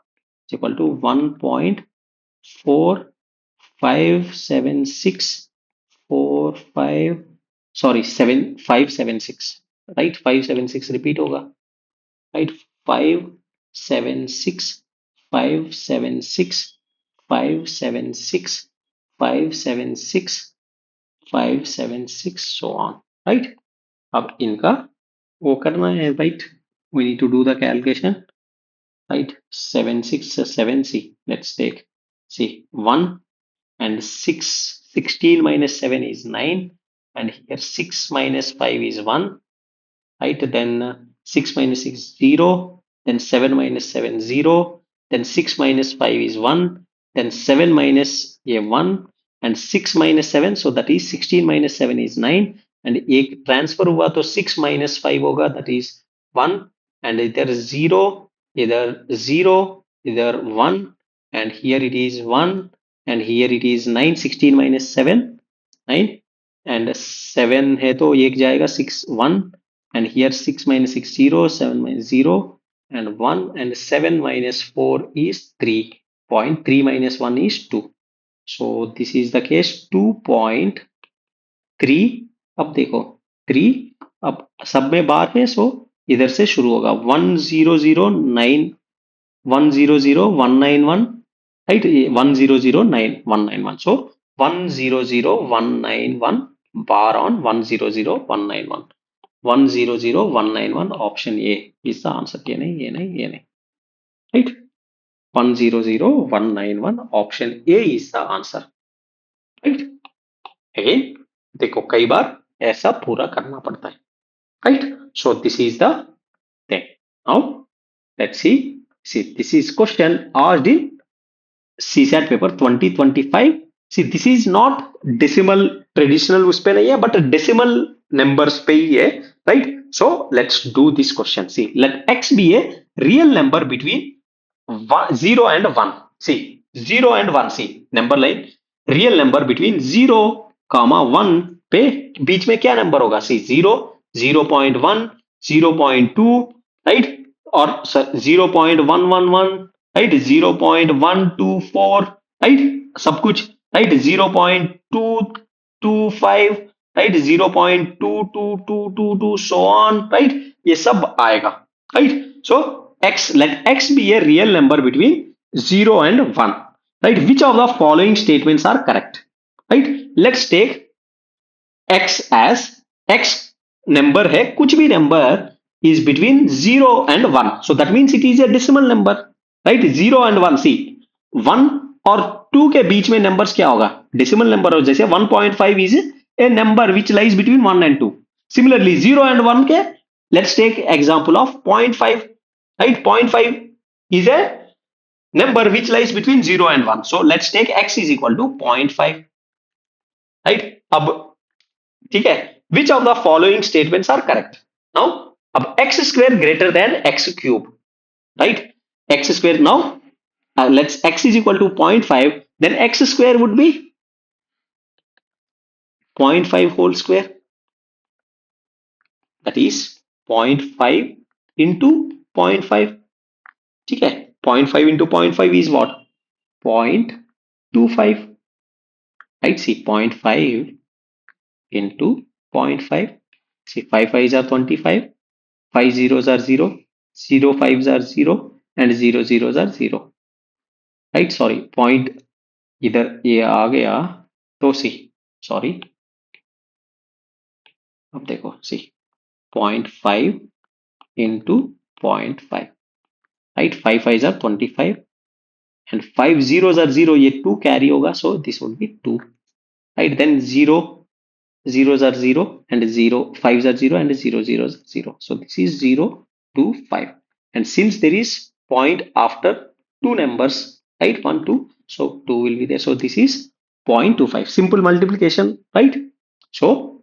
is equal to 1.457645, sorry 7576, right? 576 repeat होगा, right? 576 576 576 576 576 so on, right? अब इनका वो करना है, right? We need to do the calculation, right? 7 6 7 c, let's take see 1 and 6, 16 minus 7 is 9, and here 6 minus 5 is 1, right? Then 6 minus 6 is 0, then 7 minus 7 0, then 6 minus 5 is 1, then 7 minus a 1, and 6 minus 7, so that is 16 minus 7 is 9, and एक transfer हुआ तो 6 minus 5 होगा, that is 1, and इधर 0, इधर 0, इधर 1, and here it is 1, and here it is 9. 16 minus 7 9, and 7 है तो एक जाएगा 6 1, and here 6 minus 6 0, 7 minus 0 and 1, and 7 minus 4 is 3.3 minus 1 is 2. So this is the case 2.3. अब देखो 3, अब सब में बार है, सो इधर से शुरू होगा 1009 100191, right? 1009 so 100191 bar on 100191, 100191 option A is the answer. ये नहीं ये नहीं ये नहीं, right? 100191 option A is the answer, right? Again देखो कई बार ऐसा पूरा करना पड़ता है, right? So this is the thing. Now let's see this is question asked in CSAT paper 2025. See this is not decimal traditional उस पे नहीं है, but decimal numbers पे ही है, right? So let's do this question. See, let x be a real number between 0 and 1. See 0 and 1, see number line real number between 0 comma 1 पे बीच में क्या number होगा? See 0 0.1 0.2, right? और 0.111, right? 0.124, right? सब कुछ, right? 0.225, right? 0.22222 so on, right? ये सब आएगा, right? So x, let x be a real number between 0 and 1, right? Which of the following statements are correct, right? Let's take x as x number है, कुछ भी number is between 0 and 1, so that means it is a decimal number, right? 0 and 1, see 1 और 2 के बीच में numbers क्या होगा? Decimal number हो, जैसे 1.5 is a number which lies between 1 and 2. Similarly 0 and 1 के let's take example of 0.5, right? 0.5 is a number which lies between 0 and 1, so let's take x is equal to 0.5, right? अब ठीक है, which of the following statements are correct? Now अब x square greater than x cube, right? X square, now let's x is equal to 0.5, then x square would be 0.5 whole square, that is 0.5 into 0.5, ठीक है? 0.5 into 0.5 is what? 0.25, right? See 0.5 into 0.5, see 5 5s are 25, 5 zeros are 0, 0 5s are 0, and 0 zeros are 0, right? Sorry, point इधर ये आ गया तो सी, sorry अब देखो सी 0.5 into 0.5, right? 5 5s are 25 and 5 zeros are 0, ये 2 carry होगा, so this would be 2, right? Then 0 zeros are 0 and 0 5s are 0 and 0 zeros are 0, so this is 0 2 5, and since there is point after two numbers, right? 1 2, so 2 will be there, so this is 0.25, simple multiplication, right? So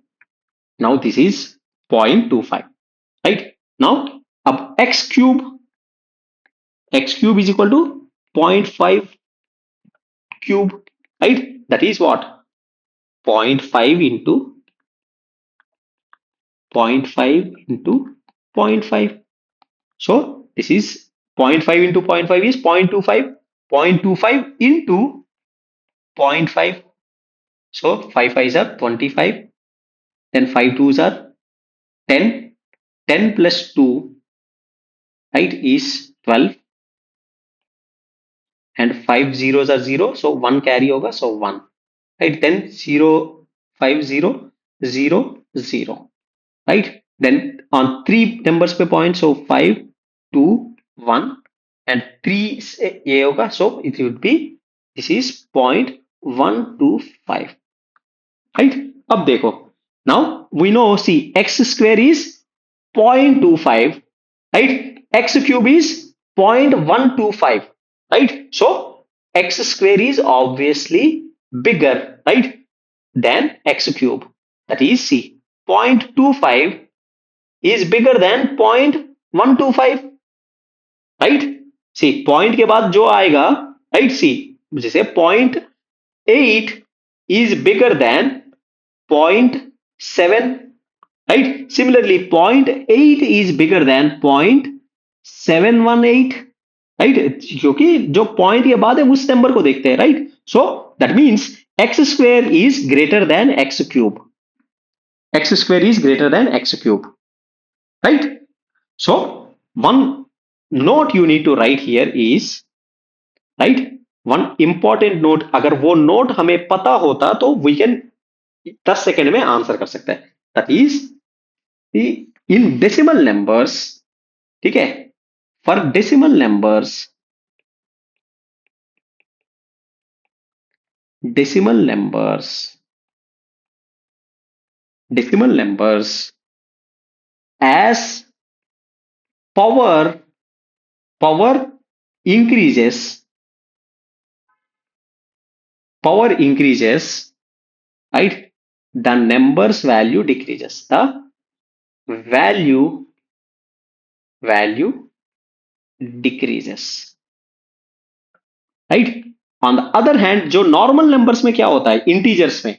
now this is 0.25, right? Now अब x cube is equal to 0.5 cube, right? That is what? 0.5 into 0.5 into 0.5, so this is 0.5 into 0.5 is 0.25, 0.25 into 0.5. So 5 5s are 25, then 5 2s are 10. 10 plus 2, right, is 12, and 5 zeros are 0, so 1 carry होगा, so 1, right. Then 0 5 0 0 0, right. Then on 3 numbers per point, so 5 2 1 and 3 से ये होगा, so it would be, this is 0.125, right. अब देखो, now we know, see, x square is 0.25, right. X cube is 0.125, right. So x square is obviously bigger, right, than x cube. That is, see, 0.25 is bigger than 0.125, right. See, point के बाद जो आएगा, right, see, जैसे 0.8 is bigger than 0.7, right. Similarly, 0.8 is bigger than 0.718, right. क्योंकि जो point के बाद है उस नंबर को देखते हैं, right. So that means x square is greater than x cube. X square is greater than x cube, right. So one note you need to write here is, right, one important note. अगर वो note हमें पता होता तो we can 10 second में answer कर सकते हैं. That is, in decimal numbers, ठीक है, for decimal numbers, decimal numbers, decimal numbers, as power increases, power increases, right, the numbers value decreases, the value decreases, right. On the other hand, जो normal numbers में क्या होता है, integers में,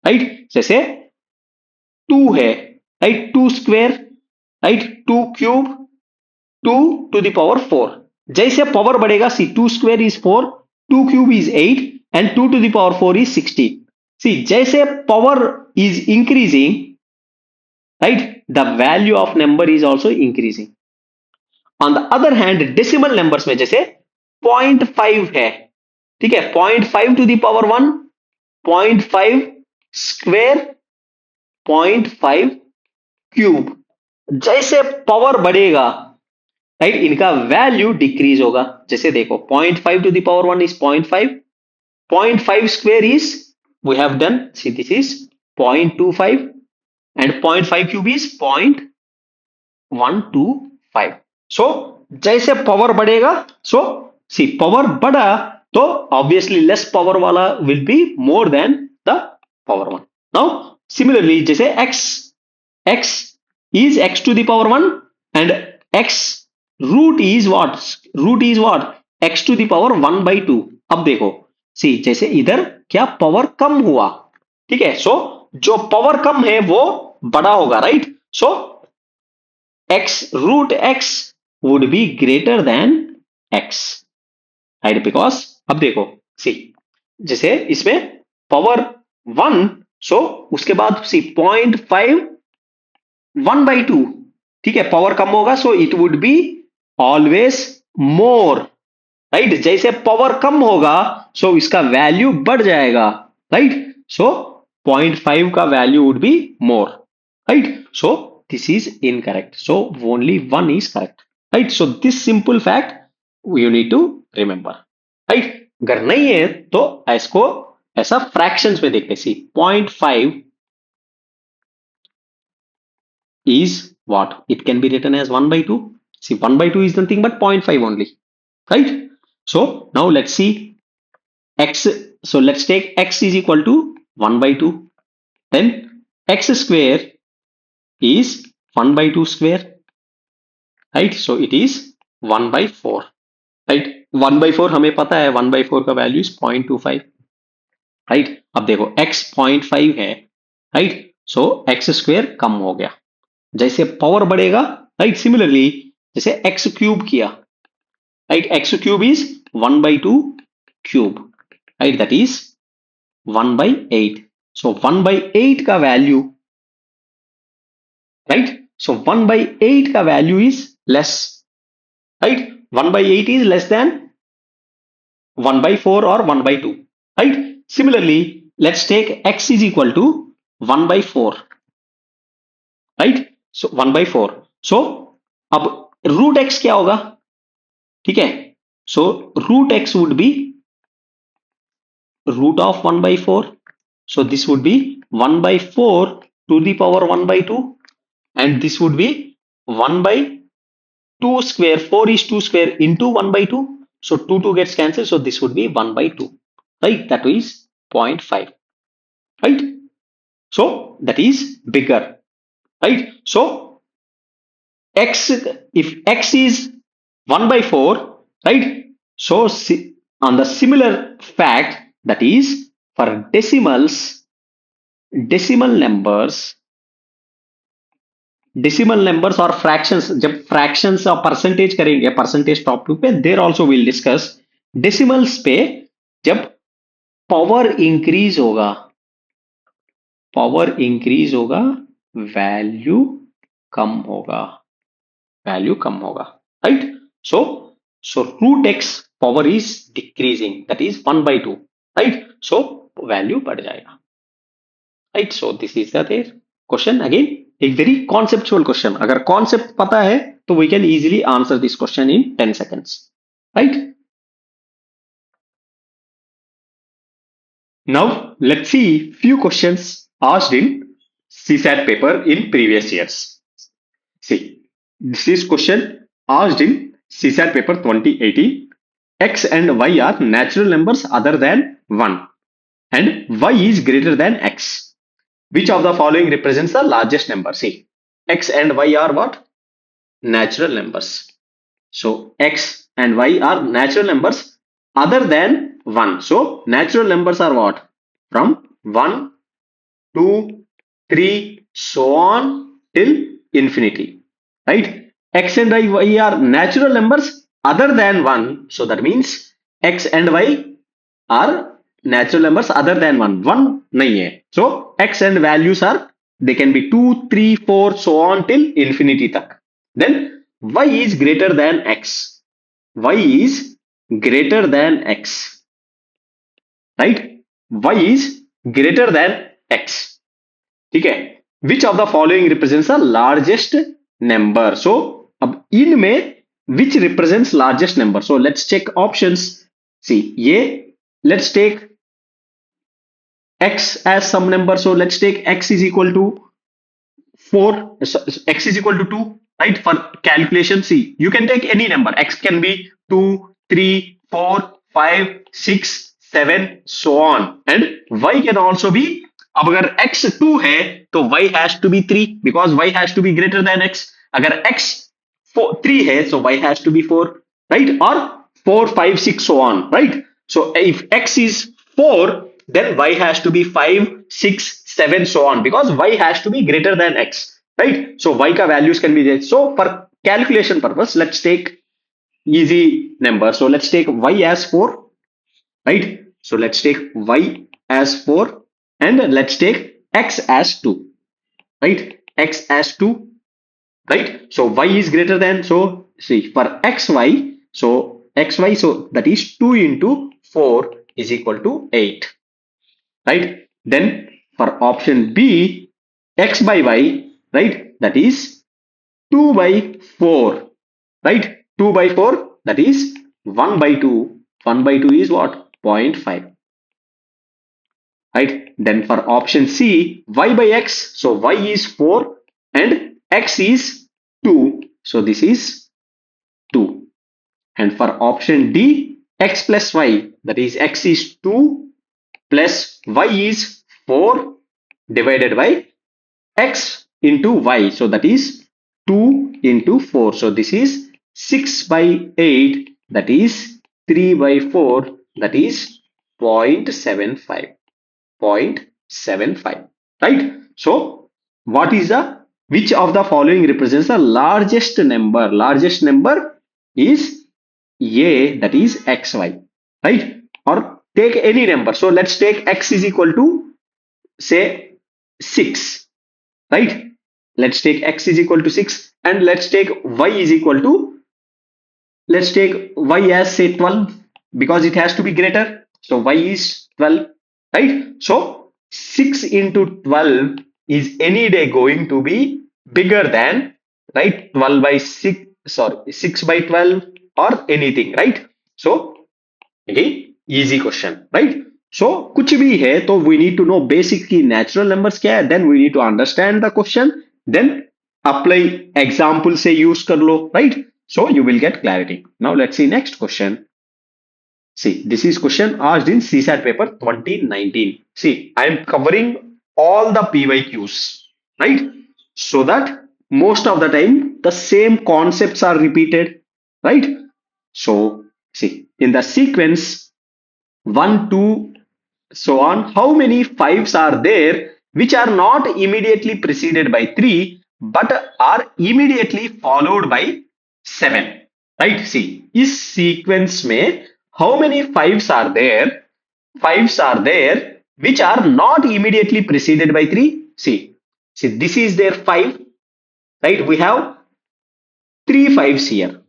right, जैसे 2 है, right, 2 square, right, 2 cube, 2 to the power 4. जैसे power बढ़ेगा, सी 2 square is 4, 2 cube is 8 and 2 to the power 4 is 16. See, जैसे power is increasing, right, the value of number is also increasing. On the other hand, decimal numbers में जैसे 0.5 है, ठीक है, 0.5 to the power 1, 0.5 square, 0.5 cube, जैसे power बढ़ेगा, right, इनका value decrease होगा. जैसे देखो, 0.5 to the power 1 is 0.5, 0.5 square is, we have done, see this is 0.25 and 0.5 cube is 0.125. So जैसे पावर बढ़ेगा, सो सी पावर बढ़ा तो ऑब्वियसली लेस पावर वाला will be more than the power 1. Now similarly, जैसे x is x to the power 1 and x root is what, x to the power 1 by 2. अब देखो, सी, जैसे इधर क्या पावर कम हुआ, ठीक है, सो जो पावर कम है वो बड़ा होगा, right. So x root x would be greater than x, right, because अब देखो, सी, जैसे इसमें पावर 1, सो उसके बाद सी 0.5 1 by 2, ठीक है, पावर कम होगा, so it would be always more, right. जैसे पावर कम होगा, सो इसका वैल्यू बढ़ जाएगा, राइट. सो 0.5 का value would be more, right. So this is incorrect, so only one is correct, right. So this simple fact you need to remember, right. अगर नहीं है तो इसको ऐसा फ्रैक्शंस में देखते. सी 0.5 is what? It can be written as 1 by 2. See, 1 by 2 is nothing but 0.5 only, right? So now let's see x. So let's take x is equal to 1 by 2. Then x square is 1 by 2 square, right? So it is 1 by 4, right? 1 by 4 हमें पता है, 1 by 4 का value is 0.25, right? अब देखो x 0.5 है, right? So x square कम हो गया जैसे पावर बढ़ेगा, राइट. सिमिलरली जैसे x क्यूब किया, right, x cube is 1 by 2 cube, right? That is 1 by 8. So 1 by 8 का value, right? So 1 by 8 का value is less, right? 1 by 8 is less than 1 by 4 or 1 by 2, right? Similarly, let's take x is equal to 1 by 4, right? So 1 by 4. So अब root x क्या होगा? ठीक है, so root x would be root of 1 by 4. So this would be 1 by 4 to the power 1 by 2, and this would be 1 by 2 square. 4 is 2 square into 1 by 2. So 2 gets cancelled. So this would be 1 by 2, right? That is 0.5, right? So that is bigger, right? So x, if x is 1 by 4, right? So on the similar fact, that is for decimals, decimal numbers और fractions, जब fractions और percentage करेंगे, percentage topic पे there also we'll discuss. decimals पे जब power increase होगा, value कम होगा, right? So root x power is decreasing, that is 1 by 2, right? So value बढ़ जाएगा, right? So this is the question. Again, एक very conceptual question. अगर concept पता है तो we can easily answer this question in 10 seconds, right? Now let's see few questions asked in CSAT paper in previous years. See, this is question asked in CSAT paper 2018. X and y are natural numbers other than 1, and y is greater than x. Which of the following represents the largest number? See, x and y are what? Natural numbers. So x and y are natural numbers other than 1. So natural numbers are what? From 1, 2, 3, so on till infinity, right? X and y are natural numbers other than 1. So that means x and y are natural numbers other than 1. 1 nahi hai. So x and values are, they can be 2, 3, 4, so on till infinity tak. Then y is greater than x. Y is greater than x, right? Y is greater than x. ठीक है, which of the following represents the largest number? So अब इनमें which represents largest number? So let's check options. See, ये let's take x as some number. So let's take x is equal to 4, x is equal to 2, right? For calculation, see, you can take any number. X can be 2, 3, 4, 5, 6, 7, so on, and y can also be, अब अगर x 2 है तो y has to be 3 because y has to be greater than x. अगर x 3 है so y has to be 4, right? Or 4, 5, 6, so on, right? So if x is 4, then y has to be 5, 6, 7, so on, because y has to be greater than x, right? So y ka values can be there. So for calculation purpose, let's take easy number. So let's take y as 4, right? So let's take y as 4 and let's take x as 2, right? X as 2, right? So y is greater than, so see, for xy, so xy, so that is 2 into 4 is equal to 8, right? Then for option B, x by y, right, that is 2 by 4, right? 2 by 4, that is 1 by 2. 1 by 2 is what? 0.5, right? Then for option C, y by x, so y is 4 and x is 2, so this is 2. And for option D, x plus y, that is x is 2 plus y is 4 divided by x into y, so that is 2 into 4, so this is 6 by 8, that is 3 by 4, that is 0.75, 0.75, right? So what is the, which of the following represents the largest number? Largest number is A, that is xy, right? Or take any number. So let's take x is equal to say 6, right? Let's take x is equal to 6 and let's take y is equal to, let's take y as say 12 because it has to be greater. So y is 12, right? So 6 into 12 is any day going to be bigger than, right, 12 by 6, sorry, 6 by 12 or anything, right? So again, easy question, right? So कुछ भी है तो we need to know basic की natural numbers क्या है, then we need to understand the question, then apply example से use कर लो, right? So you will get clarity. Now let's see next question. See, this is question asked in CSAT paper 2019. See, I am covering all the PYQs, right? So that most of the time the same concepts are repeated, right? So see, in the sequence 1, 2, so on, how many fives are there which are not immediately preceded by 3 but are immediately followed by 7, right? See, इस sequence में how many fives are there which are not immediately preceded by 3? See, this is their 5, right? We have 3 fives here,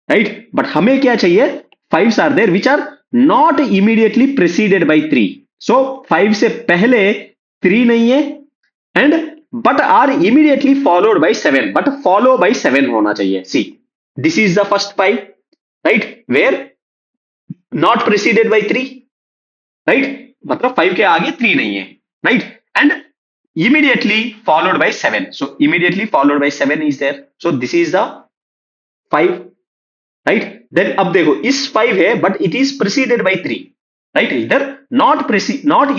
right? But हमें क्या चाहिए? Fives are there which are not immediately preceded by 3. So 5 से पहले 3 नहीं है and but are immediately followed by 7. But follow by 7 होना चाहिए. See, this is the first 5, right? Where not preceded by 3, right? मतलब 5 के आगे 3 नहीं है, right? And immediately followed by 7. So immediately followed by 7 is there. So this is the 5, right? Then अब देखो इस 5 है but it is preceded by 3, right? Either not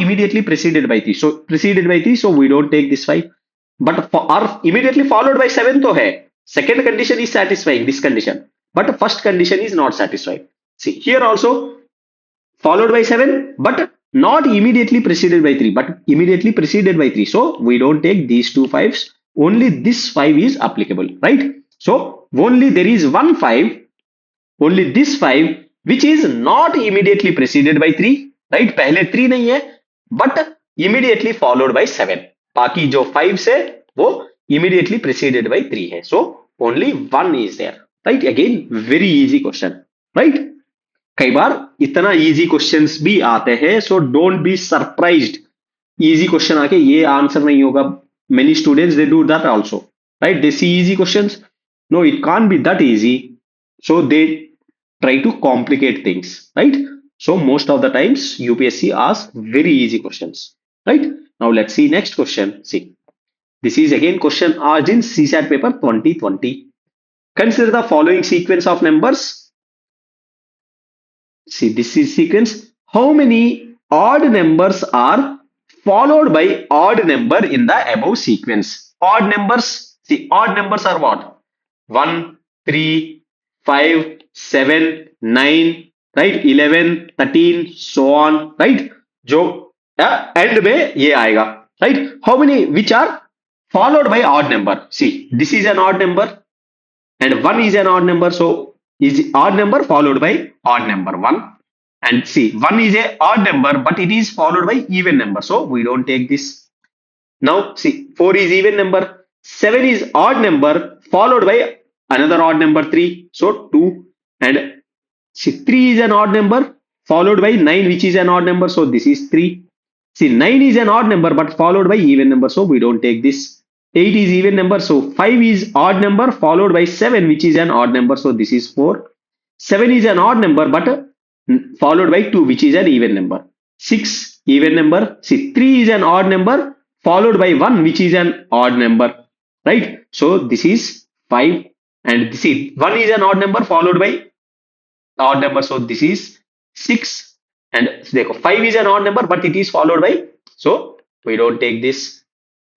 immediately preceded by 3, so preceded by 3, so we don't take this 5, but are immediately followed by 7 तो है. Second condition is satisfying this condition, but first condition is not satisfied. See, here also followed by 7 but not immediately preceded by 3, but immediately preceded by 3, so we don't take these two fives, only this 5 is applicable, right? So only there is one 5, only this 5 which is not immediately preceded by 3, right? पहले 3 नहीं है but immediately followed by 7, बाकी जो 5 है वो immediately preceded by 3 है, so only one is there, right? Again very easy question, right? कई बार इतना इजी क्वेश्चंस भी आते हैं, so don't be surprised easy question आके ये आंसर नहीं होगा. Many students they do that also, right? They see easy questions, no it can't be that easy, so they try to complicate things, right? So most of the times UPSC asks very easy questions, right? Now let's see next question. See, this is again question asked in CSAT paper 2020. Consider the following sequence of numbers. See, this is sequence. How many odd numbers are followed by odd number in the above sequence? Odd numbers. See, odd numbers are what? 1, 3, 5, 7, 9, right? 11, 13, so on, right? जो end में ये आएगा, right? How many which are followed by odd number? See, this is an odd number and 1 is an odd number, so is odd number followed by odd number 1. And see, 1 is a odd number but it is followed by even number, so we don't take this. Now see, 4 is even number, 7 is odd number followed by another odd number 3, so 2. And see, 3 is an odd number followed by 9 which is an odd number, so this is 3. See, 9 is an odd number but followed by even number, so we don't take this. 8 is even number, so 5 is odd number followed by 7 which is an odd number, so this is 4. 7 is an odd number but followed by 2 which is an even number. 6 even number. See, 3 is an odd number followed by 1 which is an odd number, right? So this is 5. And see, 1 is an odd number followed by odd number, so this is 6. And देखो 5 is an odd number but it is followed by, so we don't take this.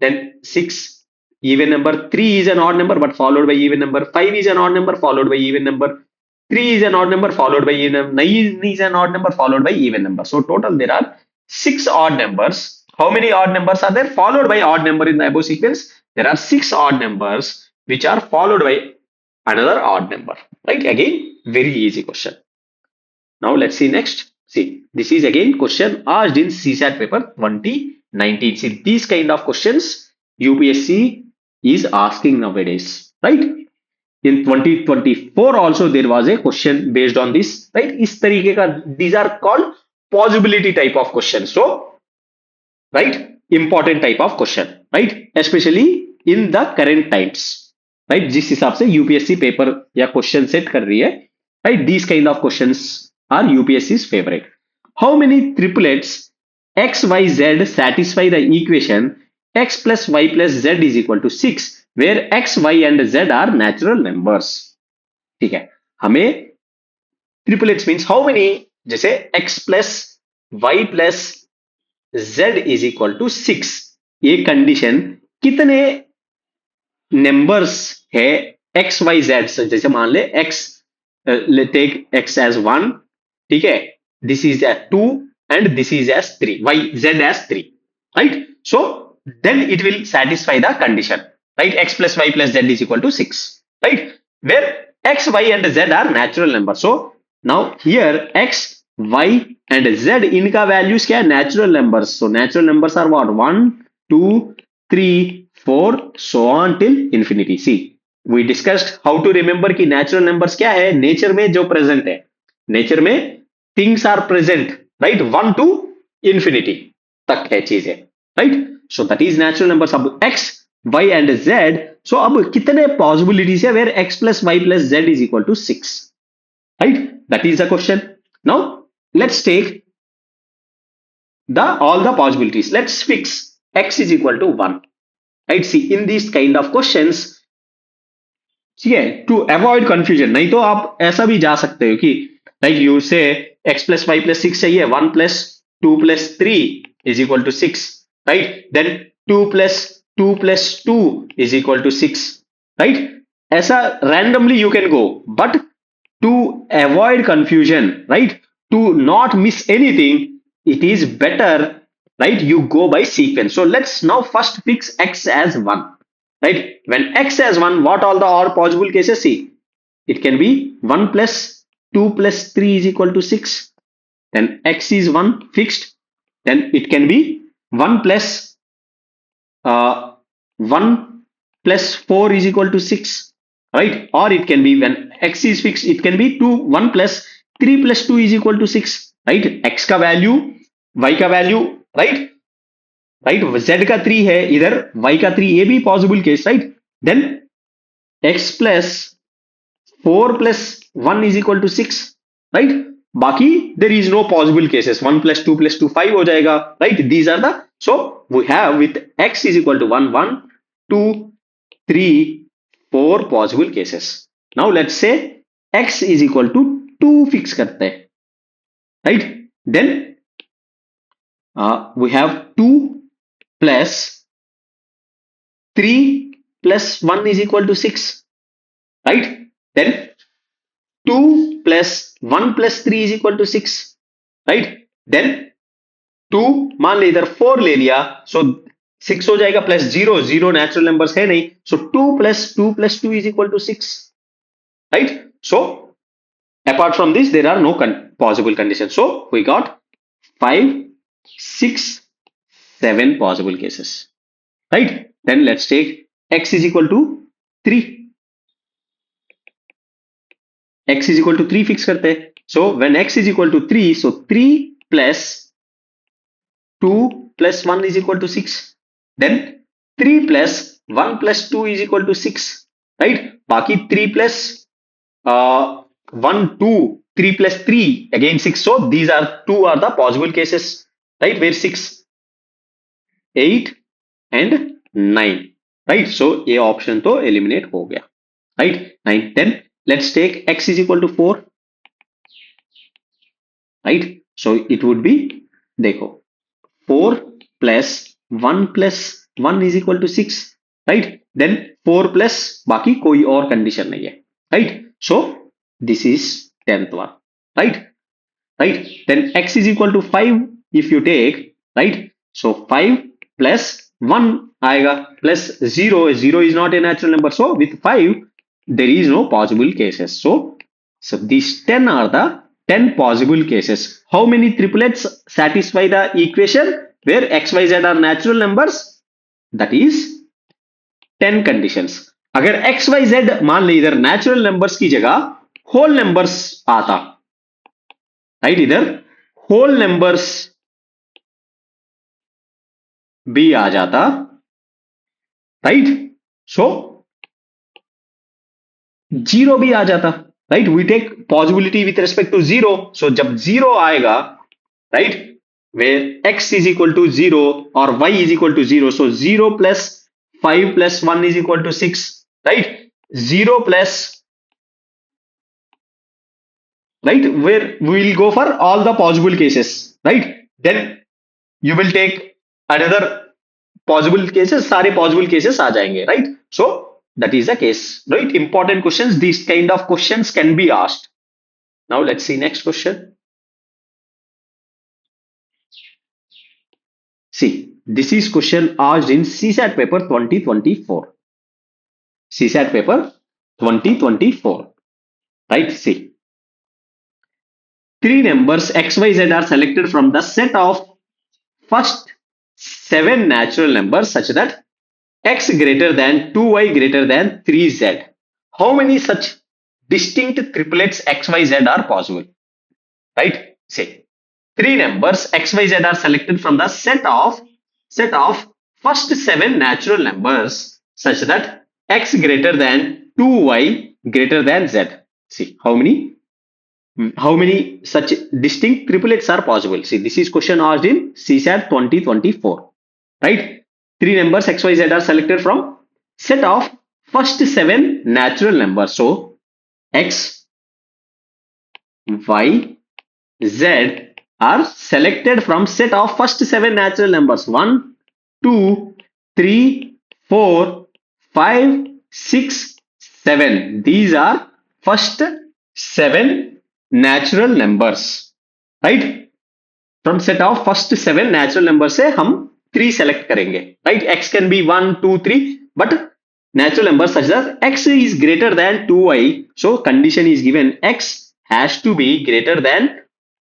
Then 6 even number, 3 is an odd number but followed by even number, 5 is an odd number followed by even number, 3 is an odd number followed by even number, 9 is an odd number followed by even number. So total there are 6 odd numbers. How many odd numbers are there followed by odd number in the above sequence? There are 6 odd numbers which are followed by another odd number, right? Again, very easy question. Now let's see next. See, this is again question asked in CSAT paper 2019. See, these kind of questions UPSC is asking nowadays, right? In 2024 also there was a question based on this, right? इस तरीके का, these are called possibility type of questions. So, right, important type of question, right? Especially in the current times, right? जिस हिसाब से UPSC paper या question set कर रही है, right? These kind of questions are UPSC's favorite. How many triplets x y z satisfy the equation x plus y plus z is equal to 6 where x y and z are natural numbers? ठीक है, हमें triplets means how many, जैसे x plus y plus z is equal to 6, ये condition कितने numbers है x Y Z से, जैसे मान ले एक्स, टेक एक्स एज 1, ठीक है, this is as 2 and this is as 3, Y Z as 3, right? So then it will satisfy the condition, right? X plus y plus z is equal to 6, right? Where x y and z are natural numbers. So now here x y and z, इनका values क्या है? Natural numbers. So natural numbers are what? 1 2 3 4 so on till infinity. See, we discussed how to remember कि natural numbers क्या है? Nature में जो present है, nature में things are present, right? 1 to infinity तक है चीजें, right? So that is natural numbers. अब x y and z, सो अब कितने पॉसिबिलिटीज है where x plus y plus z is equal to 6, right? That is the question. Now let's take the all the possibilities. Let's fix x is equal to 1, right? See, in these kind of questions, ठीक है, to avoid confusion, नहीं तो आप ऐसा भी जा सकते हो कि like you say x plus y plus 6 चाहिए, 1 plus 2 plus 3 is equal to 6, right? Then 2 plus 2 is equal to 6, right? ऐसा randomly you can go, but to avoid confusion, right, to not miss anything, it is better, right, you go by sequence. So let's now first fix x as 1, right? When x as 1, what all the or possible cases? See, it can be 1 plus 2 plus 3 is equal to 6, then x is 1 fixed. Then it can be 1 plus 1 plus 4 is equal to 6, right? Or it can be, when x is fixed, it can be 1 plus 3 plus 2 is equal to 6, right? x का value, y का value, right, right, z का 3 है इधर, y का 3, ये भी possible case, right? Then x plus 4 plus 1 is equal to 6, right? बाकी there is no possible cases. 1 plus 2 plus 2 5 हो जाएगा, right? These are the, so we have with x is equal to 1 1 2 3 4 possible cases. Now let's say x is equal to 2 fix करते हैं, right? Then we have 2 plus 3 plus 1 is equal to 6, right? Then 2 plus 1 plus 3 is equal to 6, right? Then 2, मान ले इधर 4 ले लिया, so 6 हो जाएगा, plus 0, 0 natural numbers है नहीं, so 2 plus 2 plus 2 is equal to 6, right? So apart from this, there are no possible conditions. So we got 5, 6, 7 possible cases, right? Then let's take x is equal to 3. x is equal to 3 fix करते हैं. So when x is equal to 3, so 3 plus 2 plus 1 is equal to 6. Then 3 plus 1 plus 2 is equal to 6, right? बाकी 3 plus 1 2 3 plus 3 again 6. So these are 2 are the possible cases, right? Where 6 8 and 9, right? So ये option तो eliminate हो गया, right? 9. Then let's take x is equal to 4, right? So it would be, देखो, 4 plus 1 plus 1 is equal to 6, right? Then 4 plus बाकी कोई और condition नहीं है, right? So this is 10th one, right? Right? Then x is equal to 5 if you take, right? So 5 plus 1 आएगा, plus 0, 0 is not a natural number. So with 5, there is no possible cases. So these 10 are the 10 possible cases. How many triplets satisfy the equation where x, y, z are natural numbers? That is 10 conditions. अगर x, y, z मान ले इधर natural numbers की जगह whole numbers आता, right, इधर whole numbers भी आ जाता, राइट, सो जीरो भी आ जाता, right. We take possibility with respect to zero. So जब जीरो आएगा, right, where x is equal to zero और y is equal to zero, so zero plus 5 plus 1 is equal to 6, right. Zero plus, right, where we will go for all the possible cases, right, then you will take another possible cases, सारे possible cases आ जाएंगे, right. So that is the case, right. Important questions, these kind of questions can be asked. Now let's see next question. See, this is question asked in CSAT paper 2024. CSAT paper 2024, right. See, three numbers x, y, z are selected from the set of first 7 natural numbers such that x greater than 2y greater than 3z. How many such distinct triplets x, y, z are possible? Right? Say, three numbers x, y, z are selected from the set of first 7 natural numbers such that x greater than 2y greater than z. See, how many such distinct triplets are possible? See, this is question asked in CSAT 2024, right. Three numbers x, y, z are selected from set of first 7 natural numbers. So x, y, z are selected from set of first 7 natural numbers 1, 2, 3, 4, 5, 6, 7. These are first 7 natural numbers, right. From set of first 7 natural numbers से हम 3 select करेंगे, right. X can be 1, 2, 3, but natural numbers such that x is greater than 2y, so condition is given x has to be greater than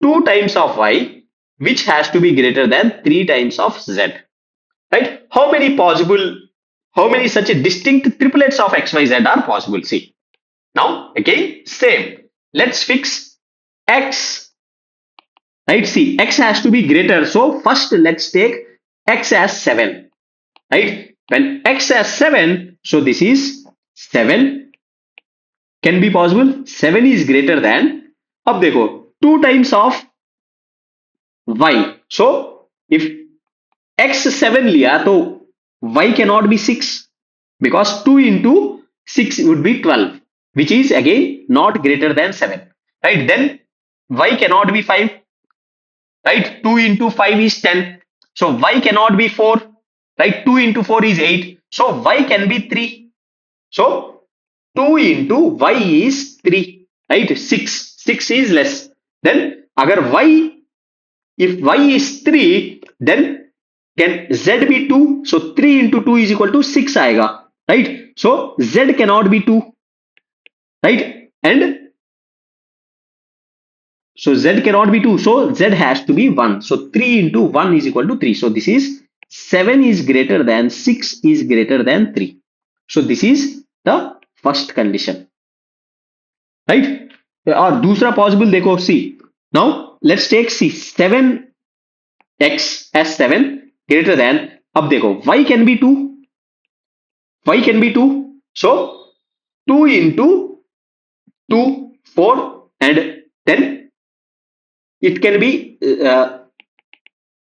2 times of y, which has to be greater than 3 times of z, right. How many such distinct triplets of x, y, z are possible? See, now again same, let's fix x, right. See, x has to be greater, so first let's take x as 7, right. When x as 7, so this is 7 can be possible. 7 is greater than, अब देखो 2 times of y, so if x 7 लिया तो y cannot be 6 because 2 into 6 would be 12, which is again not greater than 7, right. Then y cannot be 5, right. 2 into 5 is 10, so y cannot be 4, right. 2 into 4 is 8, so y can be 3, so 2 into y is 3, right. 6 is less. Then agar y, if y is 3, then can z be 2, so 3 into 2 is equal to 6 आएगा, right. So z cannot be 2, right. And so z cannot be 2, so z has to be 1, so 3 into 1 is equal to 3, so this is 7 is greater than 6 is greater than 3, so this is the first condition, right. और दूसरा possible देखो, see, now let's take, see, 7x as 7 greater than, अब देखो y can be 2, so 2 into 2, 4, and then it can be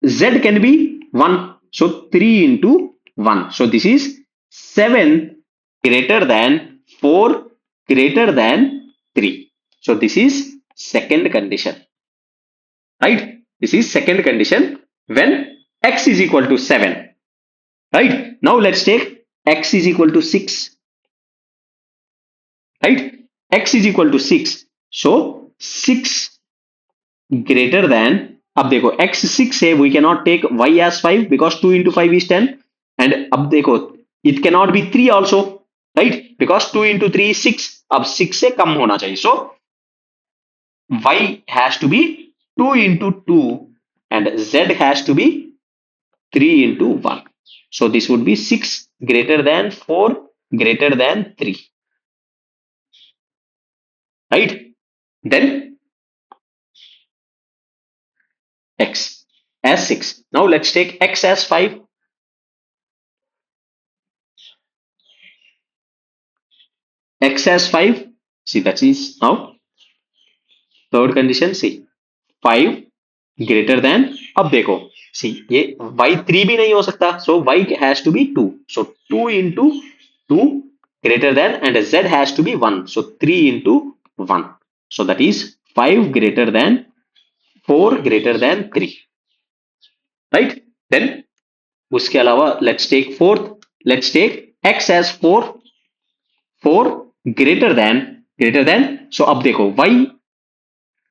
z can be 1, so 3 into 1, so this is 7 greater than 4 greater than 3, so this is second condition, right. This is second condition when x is equal to 7, right. Now let's take x is equal to 6, right. X is equal to 6, so 6 greater than, अब देखो x 6 है, we cannot take y as 5 because 2 into 5 is 10, and अब देखो it cannot be 3 also, right. because 2 into 3 is 6. अब 6 से कम होना चाहिए. So y has to be 2 into 2 and z has to be 3 into 1. So this would be 6 greater than 4 greater than 3. Right? Then x as 6. Now let's take x as 5. X as 5. See, that is now third condition. See, 5 greater than, अब देखो, see, ये y3 भी नहीं हो सकता, so y has to be 2. So 2 into 2 greater than, and z has to be 1. So 3 into 1. So that is 5 greater than 4 greater than 3. Right? Then उसके अलावा let's take fourth. Let's take x as 4. 4 greater than. So अब देखो y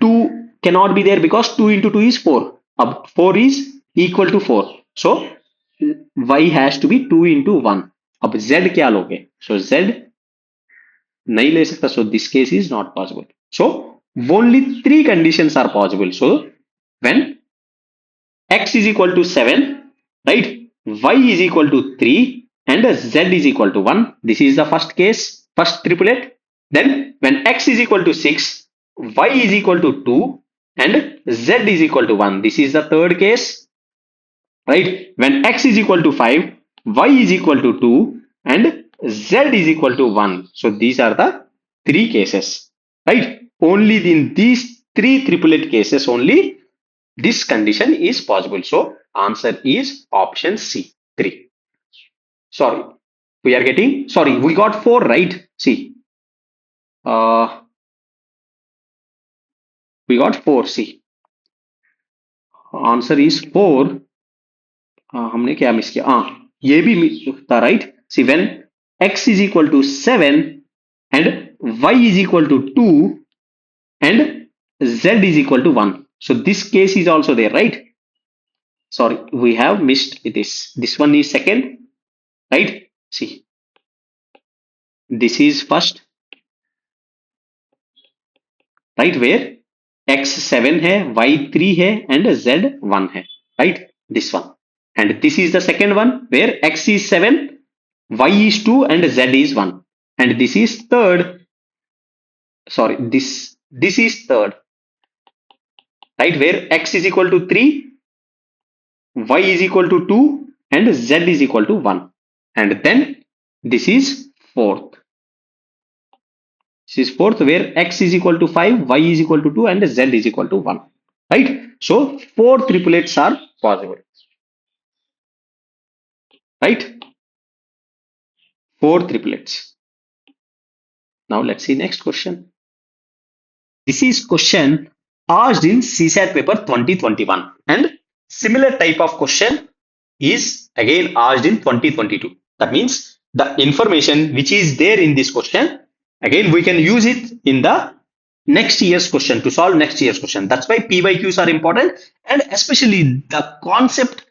2 cannot be there because 2 into 2 is 4. अब 4 is equal to 4. So y has to be 2 into 1. अब z क्या लोगे? So z नहीं ले सकता. So this case is not possible. So only 3 conditions are possible. So when x is equal to 7, right? Y is equal to 3 and z is equal to 1. This is the first case, first triplet. Then when x is equal to 6, y is equal to 2 and z is equal to 1. This is the third case, right? When x is equal to 5, y is equal to 2 and z is equal to 1. So these are the 3 cases, right? Only in these 3 triplet cases only this condition is possible. So answer is option C, 3. Sorry, we got 4, right? See, we got 4. See, answer is 4. हमने क्या miss किया? ये भी था, right? See, when x is equal to 7 and y is equal to 2 and z is equal to 1. So this case is also there, right? Sorry, we have missed this. This one is second, right? See, this is first, right? Where x 7 है, y 3 है and z 1 है, right? This one. And this is the second one where x is 7, y is 2 and z is 1. And this is third. Sorry, this is third, right? Where x is equal to 3, y is equal to 2 and z is equal to 1. And then this is fourth. This is fourth where x is equal to 5, y is equal to 2 and z is equal to 1. Right? So 4 triplets are possible. Right? 4 triplets. Now let's see next question. This is question asked in CSAT paper 2021 and similar type of question is again asked in 2022. That means the information which is there in this question, again we can use it in the next year's question to solve next year's question. That's why PYQs are important, and especially the concept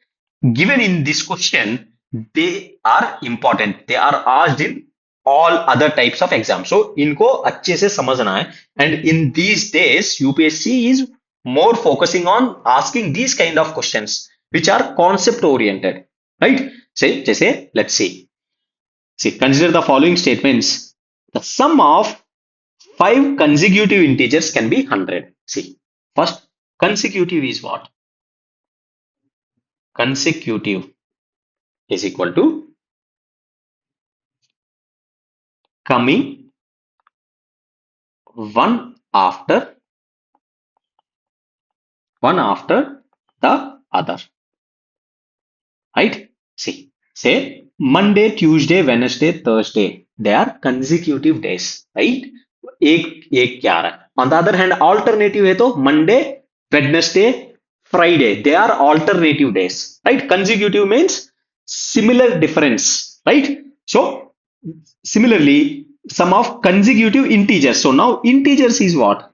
given in this question, they are important. They are asked in all other types of exams. So इनको अच्छे से समझना है. And in these days UPSC is more focusing on asking these kind of questions which are concept oriented, right? Say, let's see. See, consider the following statements. The sum of 5 consecutive integers can be 100. See, first, consecutive is what? Consecutive is equal to coming one after the other. Right? See, say Monday, Tuesday, Wednesday, Thursday. They are consecutive days, right? एक क्या आ रहा है? On the other hand, alternative है तो Monday, Wednesday, Friday. They are alternative days, right? Consecutive means similar difference, right? So similarly, sum of consecutive integers. So now integers is what?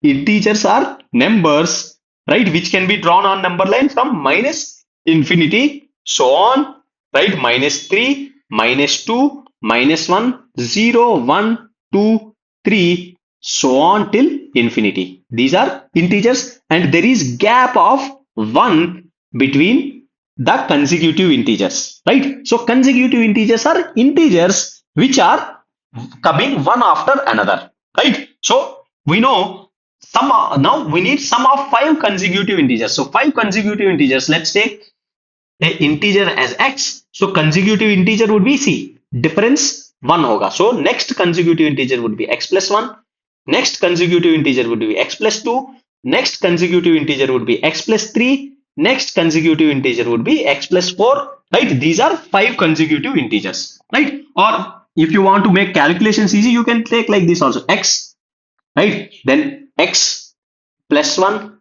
Integers are numbers, right? Which can be drawn on number line from minus infinity, so on, right? -3, -2, -1, 0, 1, 2, 3, so on till infinity. These are integers, and there is gap of 1 between the consecutive integers, right? So consecutive integers are integers which are coming one after another, right? So we know now we need sum of 5 consecutive integers. So 5 consecutive integers, let's take a integer as x. So consecutive integer would be c, difference 1 hoga. So next consecutive integer would be x plus 1, next consecutive integer would be x plus 2, next consecutive integer would be x plus 3, next consecutive integer would be x plus 4, right? These are 5 consecutive integers, right? Or if you want to make calculations easy, you can take like this also, x, right? Then x plus 1,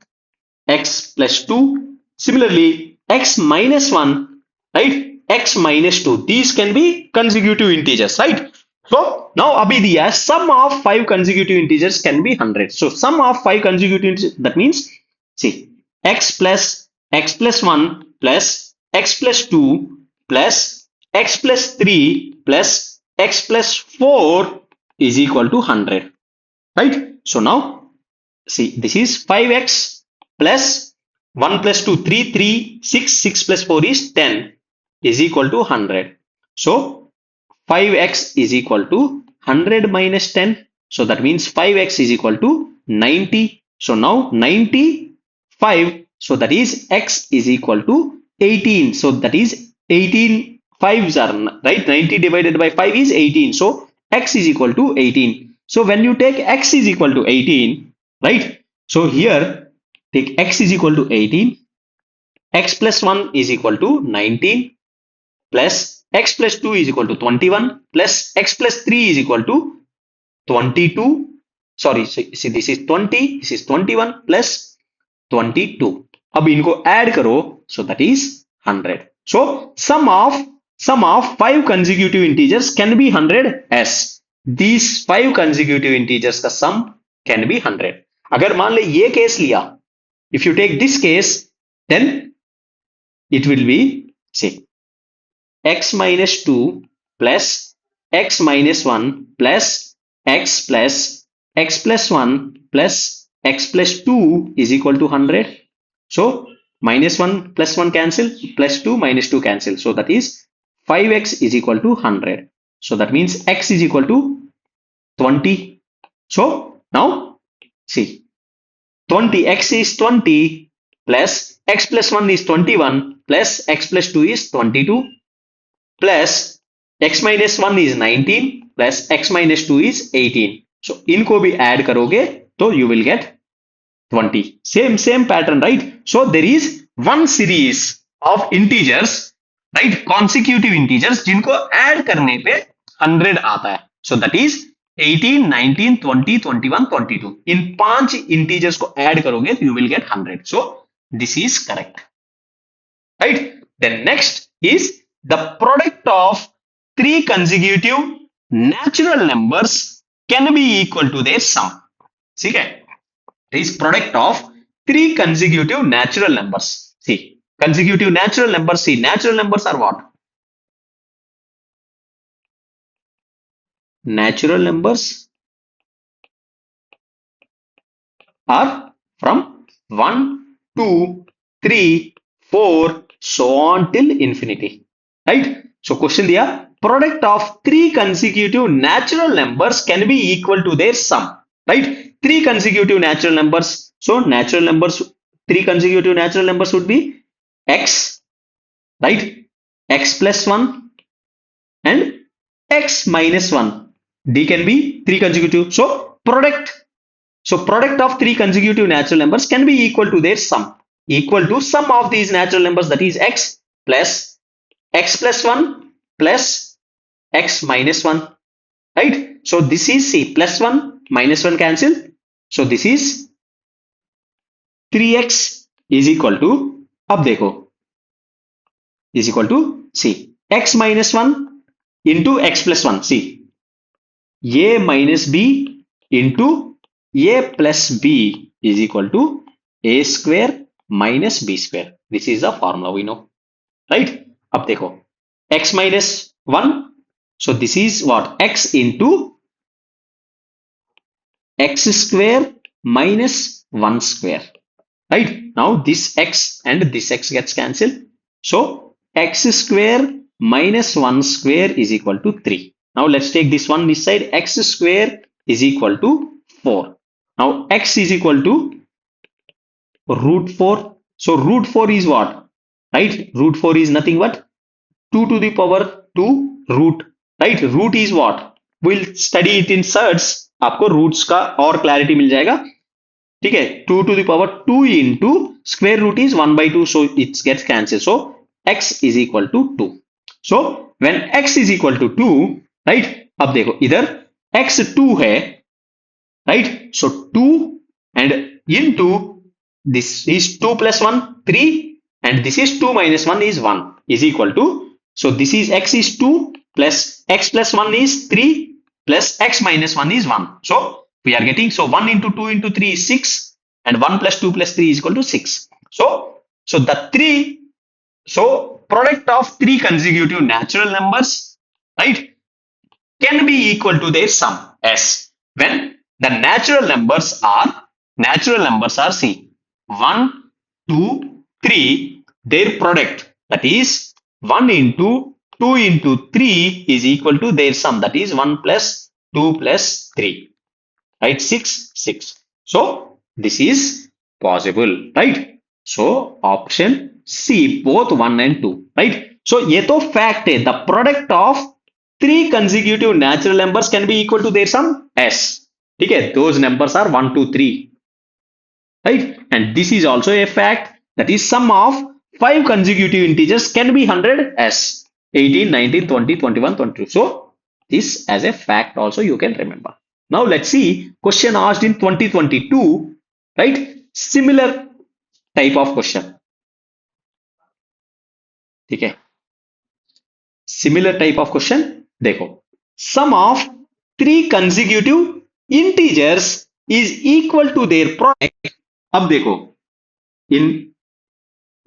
x plus 2. Similarly, x minus 1, right? X minus 2. These can be consecutive integers, right? So now abhi diya sum of 5 consecutive integers can be 100. So sum of 5 consecutive integers, that means see x plus 1 plus x plus 2 plus x plus 3 plus x plus 4 is equal to 100, right? So now see, this is 5x plus 1 plus 2, 3, 3, 6, 6 plus 4 is 10 is equal to 100. So 5x is equal to 100 minus 10. So that means 5x is equal to 90. So now 95. So that is x is equal to 18. So that is 18 fives are right. 90 divided by 5 is 18. So x is equal to 18. So when you take x is equal to 18, right? So here take x is equal to 18, x plus 1 is equal to 19, plus x plus 2 is equal to 21, plus x plus 3 is equal to 22. Sorry, see this is 20, this is 21 plus 22. अब इनको add करो, so that is 100. So sum of 5 consecutive integers can be 100 as these 5 consecutive integers का sum can be 100. अगर मान ले ये case लिया, if you take this case, then it will be say x minus 2 plus x minus 1 plus x plus 1 plus x plus 2 is equal to 100. So minus 1 plus 1 cancel, plus 2 minus 2 cancel. So that is 5x is equal to 100. So that means x is equal to 20. So now see 20, x is 20 plus x plus 1 is 21 plus x plus 2 is 22 plus x minus 1 is 19 plus x minus 2 is 18. So इनको भी add करोगे तो you will get 20. Same pattern, right? So there is one series of integers, right? Consecutive integers जिनको add करने पे 100 आता है. So that is 18, 19, 20, 21, 22. In 5 integers को add करोगे तो you will get 100. So this is correct, right? Then next is the product of 3 consecutive natural numbers can be equal to their sum. ठीक है? Is product of 3 consecutive natural numbers. See, consecutive natural numbers. See, natural numbers are what? Natural numbers are from 1, 2, 3, 4, so on till infinity. Right? So question diya, product of 3 consecutive natural numbers can be equal to their sum. Right? 3 consecutive natural numbers. So natural numbers, 3 consecutive natural numbers would be x, right? X plus 1 and x minus 1. They can be 3 consecutive. So product of 3 consecutive natural numbers can be equal to their sum. Equal to sum of these natural numbers, that is x plus 1 plus x minus 1. Right? So this is C, plus 1 minus 1 cancel. So this is 3x is equal to, अब देखो, is equal to C, x minus 1 into x plus 1. See, a minus b into a plus b is equal to a square minus b square. This is the formula we know, right? अब देखो, x minus 1 So this is what? X into x square minus 1 square. Right? Now this x and this x gets cancelled. So x square minus 1 square is equal to 3. Now let's take this one this side. X square is equal to 4. Now x is equal to root 4. So root 4 is what? Right? Root 4 is nothing but 2 to the power 2 root. Right? Root is what? We'll study it in surds. आपको roots का और clarity मिल जाएगा. ठीक है, 2 to the power 2 into square root is 1 by 2, so it gets cancelled. So x is equal to 2. So when x is equal to 2, right? अब देखो इधर x 2 है, right? So 2 and into this is 2 plus 1 3 and this is 2 minus 1 is 1 is equal to, so this is x is 2 plus x plus 1 is 3 plus x minus 1 is 1. So we are getting, so 1 into 2 into 3 is 6 and 1 plus 2 plus 3 is equal to 6. So the 3, so product of 3 consecutive natural numbers, right, can be equal to their sum s when the natural numbers are see 1 2 3, their product, that is 1 into 2 into 3 is equal to their sum, that is 1 plus 2 plus 3, right? 6 6. So this is possible, right? So option C, both 1 and 2, right? So ये तो fact है, the product of 3 consecutive natural numbers can be equal to their sum s. ठीक है, those numbers are 1 2 3, right? And this is also a fact, that is sum of 5 consecutive integers can be 100 s, 18 19 20 21 22. So this as a fact also you can remember. Now let's see question asked in 2022, right? Similar type of question. ठीक है, similar type of question. देखो, sum of 3 consecutive integers is equal to their product. अब देखो, in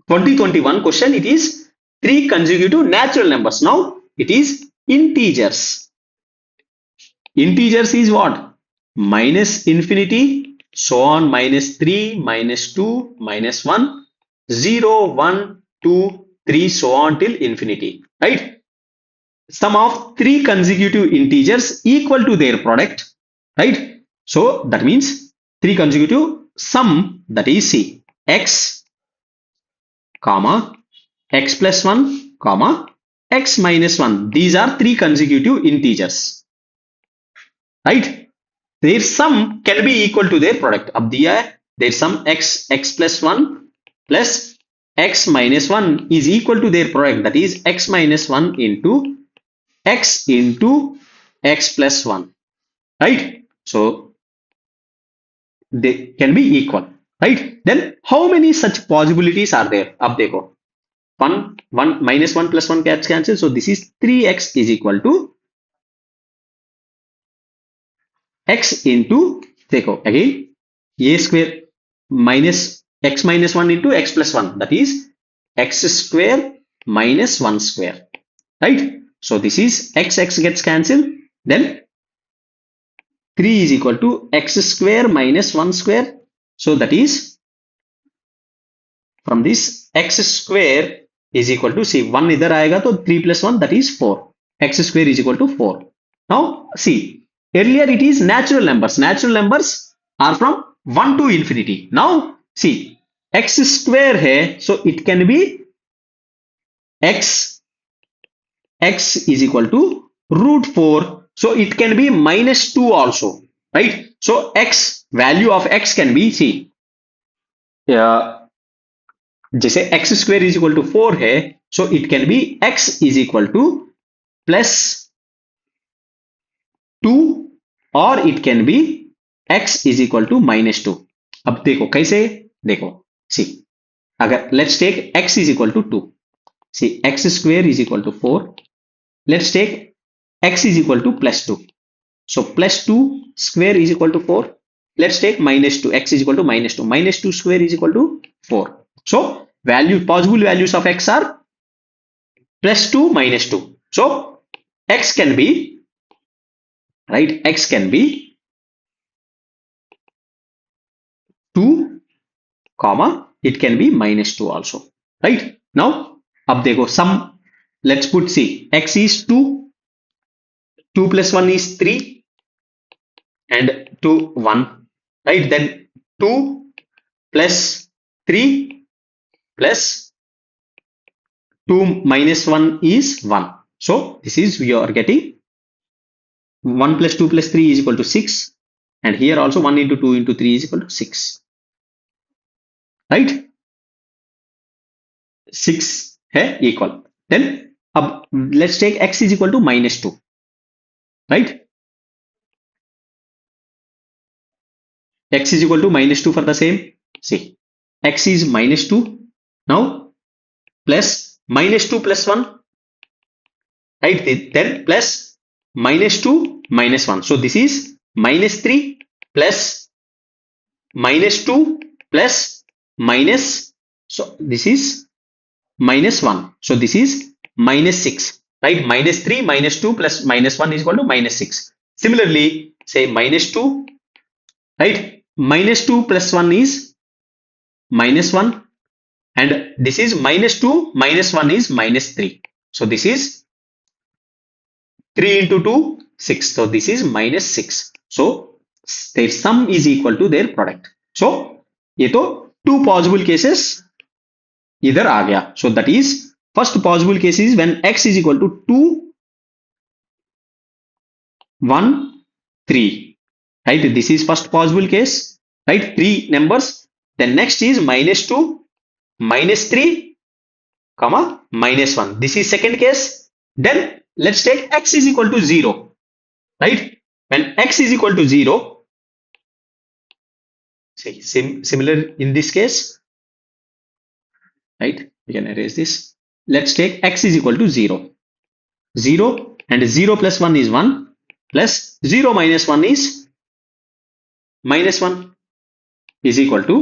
2021 question it is 3 consecutive natural numbers. Now it is integers. Integers is what? Minus infinity, so on, minus 3, minus 2, minus 1, 0, 1, 2, 3, so on till infinity, right? Sum of 3 consecutive integers equal to their product, right? So that means 3 consecutive sum, that is C, x, comma, x plus 1, comma, x minus 1. These are 3 consecutive integers, right? Their sum can be equal to their product. अब दिया है, their sum x plus 1 plus x minus 1 is equal to their product, that is x minus 1 into x plus 1, right? So they can be equal, right? Then how many such possibilities are there? अब देखो, 1 minus 1 plus 1 gets cancelled, so this is 3x is equal to x into, देखो again, a square minus x minus 1 into x plus 1, that is x square minus 1 square, right? So this is x gets cancelled, then 3 is equal to x square minus 1 square. So that is, from this x square is equal to, see 1 इधर आएगा तो 3 plus 1, that is 4. X square is equal to 4. Now see, earlier it is natural numbers. Natural numbers are from 1 to infinity. Now see, x square है, so it can be x is equal to root 4. So it can be minus 2 also, right? So x, value of x can be, see, जैसे x square is equal to 4 है, so it can be x is equal to plus 2 or it can be x is equal to minus 2. अब देखो कैसे, देखो, see, अगर let's take x is equal to 2, see x square is equal to 4, let's take x is equal to plus 2, so plus 2 square is equal to 4, let's take minus 2, x is equal to minus 2 square is equal to 4. So possible values of x are plus 2 minus 2. So x can be, right, x can be 2 comma it can be -2 also, right? Now अब देखो sum, let's put, see, x is 2, 2 plus 1 is 3 and 2 1, right? Then 2 plus 3 plus 2 minus 1 is 1. So this is, we are getting 1 plus 2 plus 3 is equal to 6, and here also 1 into 2 into 3 is equal to 6, right? 6 है equal. Then अब let's take x is equal to -2, right? X is equal to -2 for the same. See, x is -2. Now plus -2 plus 1, right? Then plus -2 minus 1. So this is -3 plus -2 plus minus. So this is -1. So this is -6, right? -3 -2 plus -1 is equal to -6. Similarly, say -2, right? -2 plus 1 is -1, and this is -2 minus 1 is -3. So this is 3 into 2, 6. So this is -6. So their sum is equal to their product. So ये तो two possible cases इधर आ गया. So that is, first possible case is when x is equal to 2, 1, 3. Right? This is first possible case. Right? 3 numbers. Then next is -2, -3, comma -1. This is second case. Then let's take x is equal to 0. Right? When x is equal to 0, say similar in this case. Right? We can erase this. Let's take x is equal to 0. 0 and 0 plus 1 is 1, plus 0 minus 1 is -1 is equal to,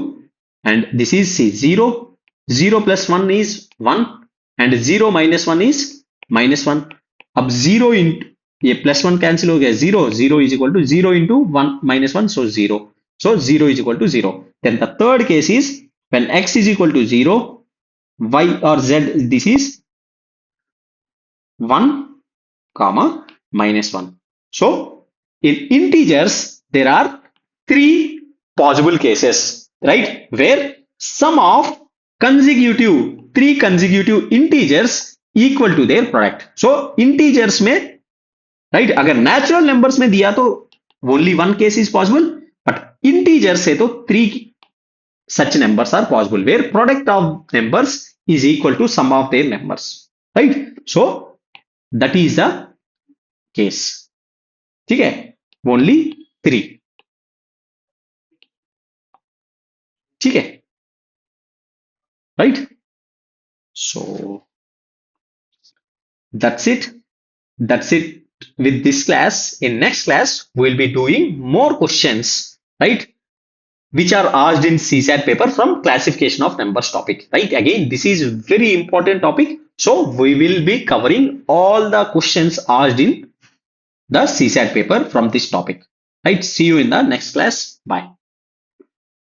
and this is, see, 0, 0 plus 1 is 1 and 0 minus 1 is -1. अब 0 into, ये plus 1 cancel हो गया, 0, 0 is equal to 0 into 1 minus 1, so 0. So 0 is equal to 0. Then the third case is when x is equal to 0, y or z, this is 1 comma -1. So in integers there are 3 possible cases, right, where sum of consecutive 3 consecutive integers equal to their product. So integers में, right, अगर natural numbers में दिया तो only one case is possible, but integers से तो 3 such numbers are possible where product of numbers is equal to sum of their numbers, right? So that is the case. ठीक है, only 3. ठीक है, right? So that's it. That's it with this class. In next class, we'll be doing more questions, right, which are asked in CSAT paper from classification of numbers topic, right? Again, this is very important topic. So we will be covering all the questions asked in the CSAT paper from this topic, right? See you in the next class. Bye.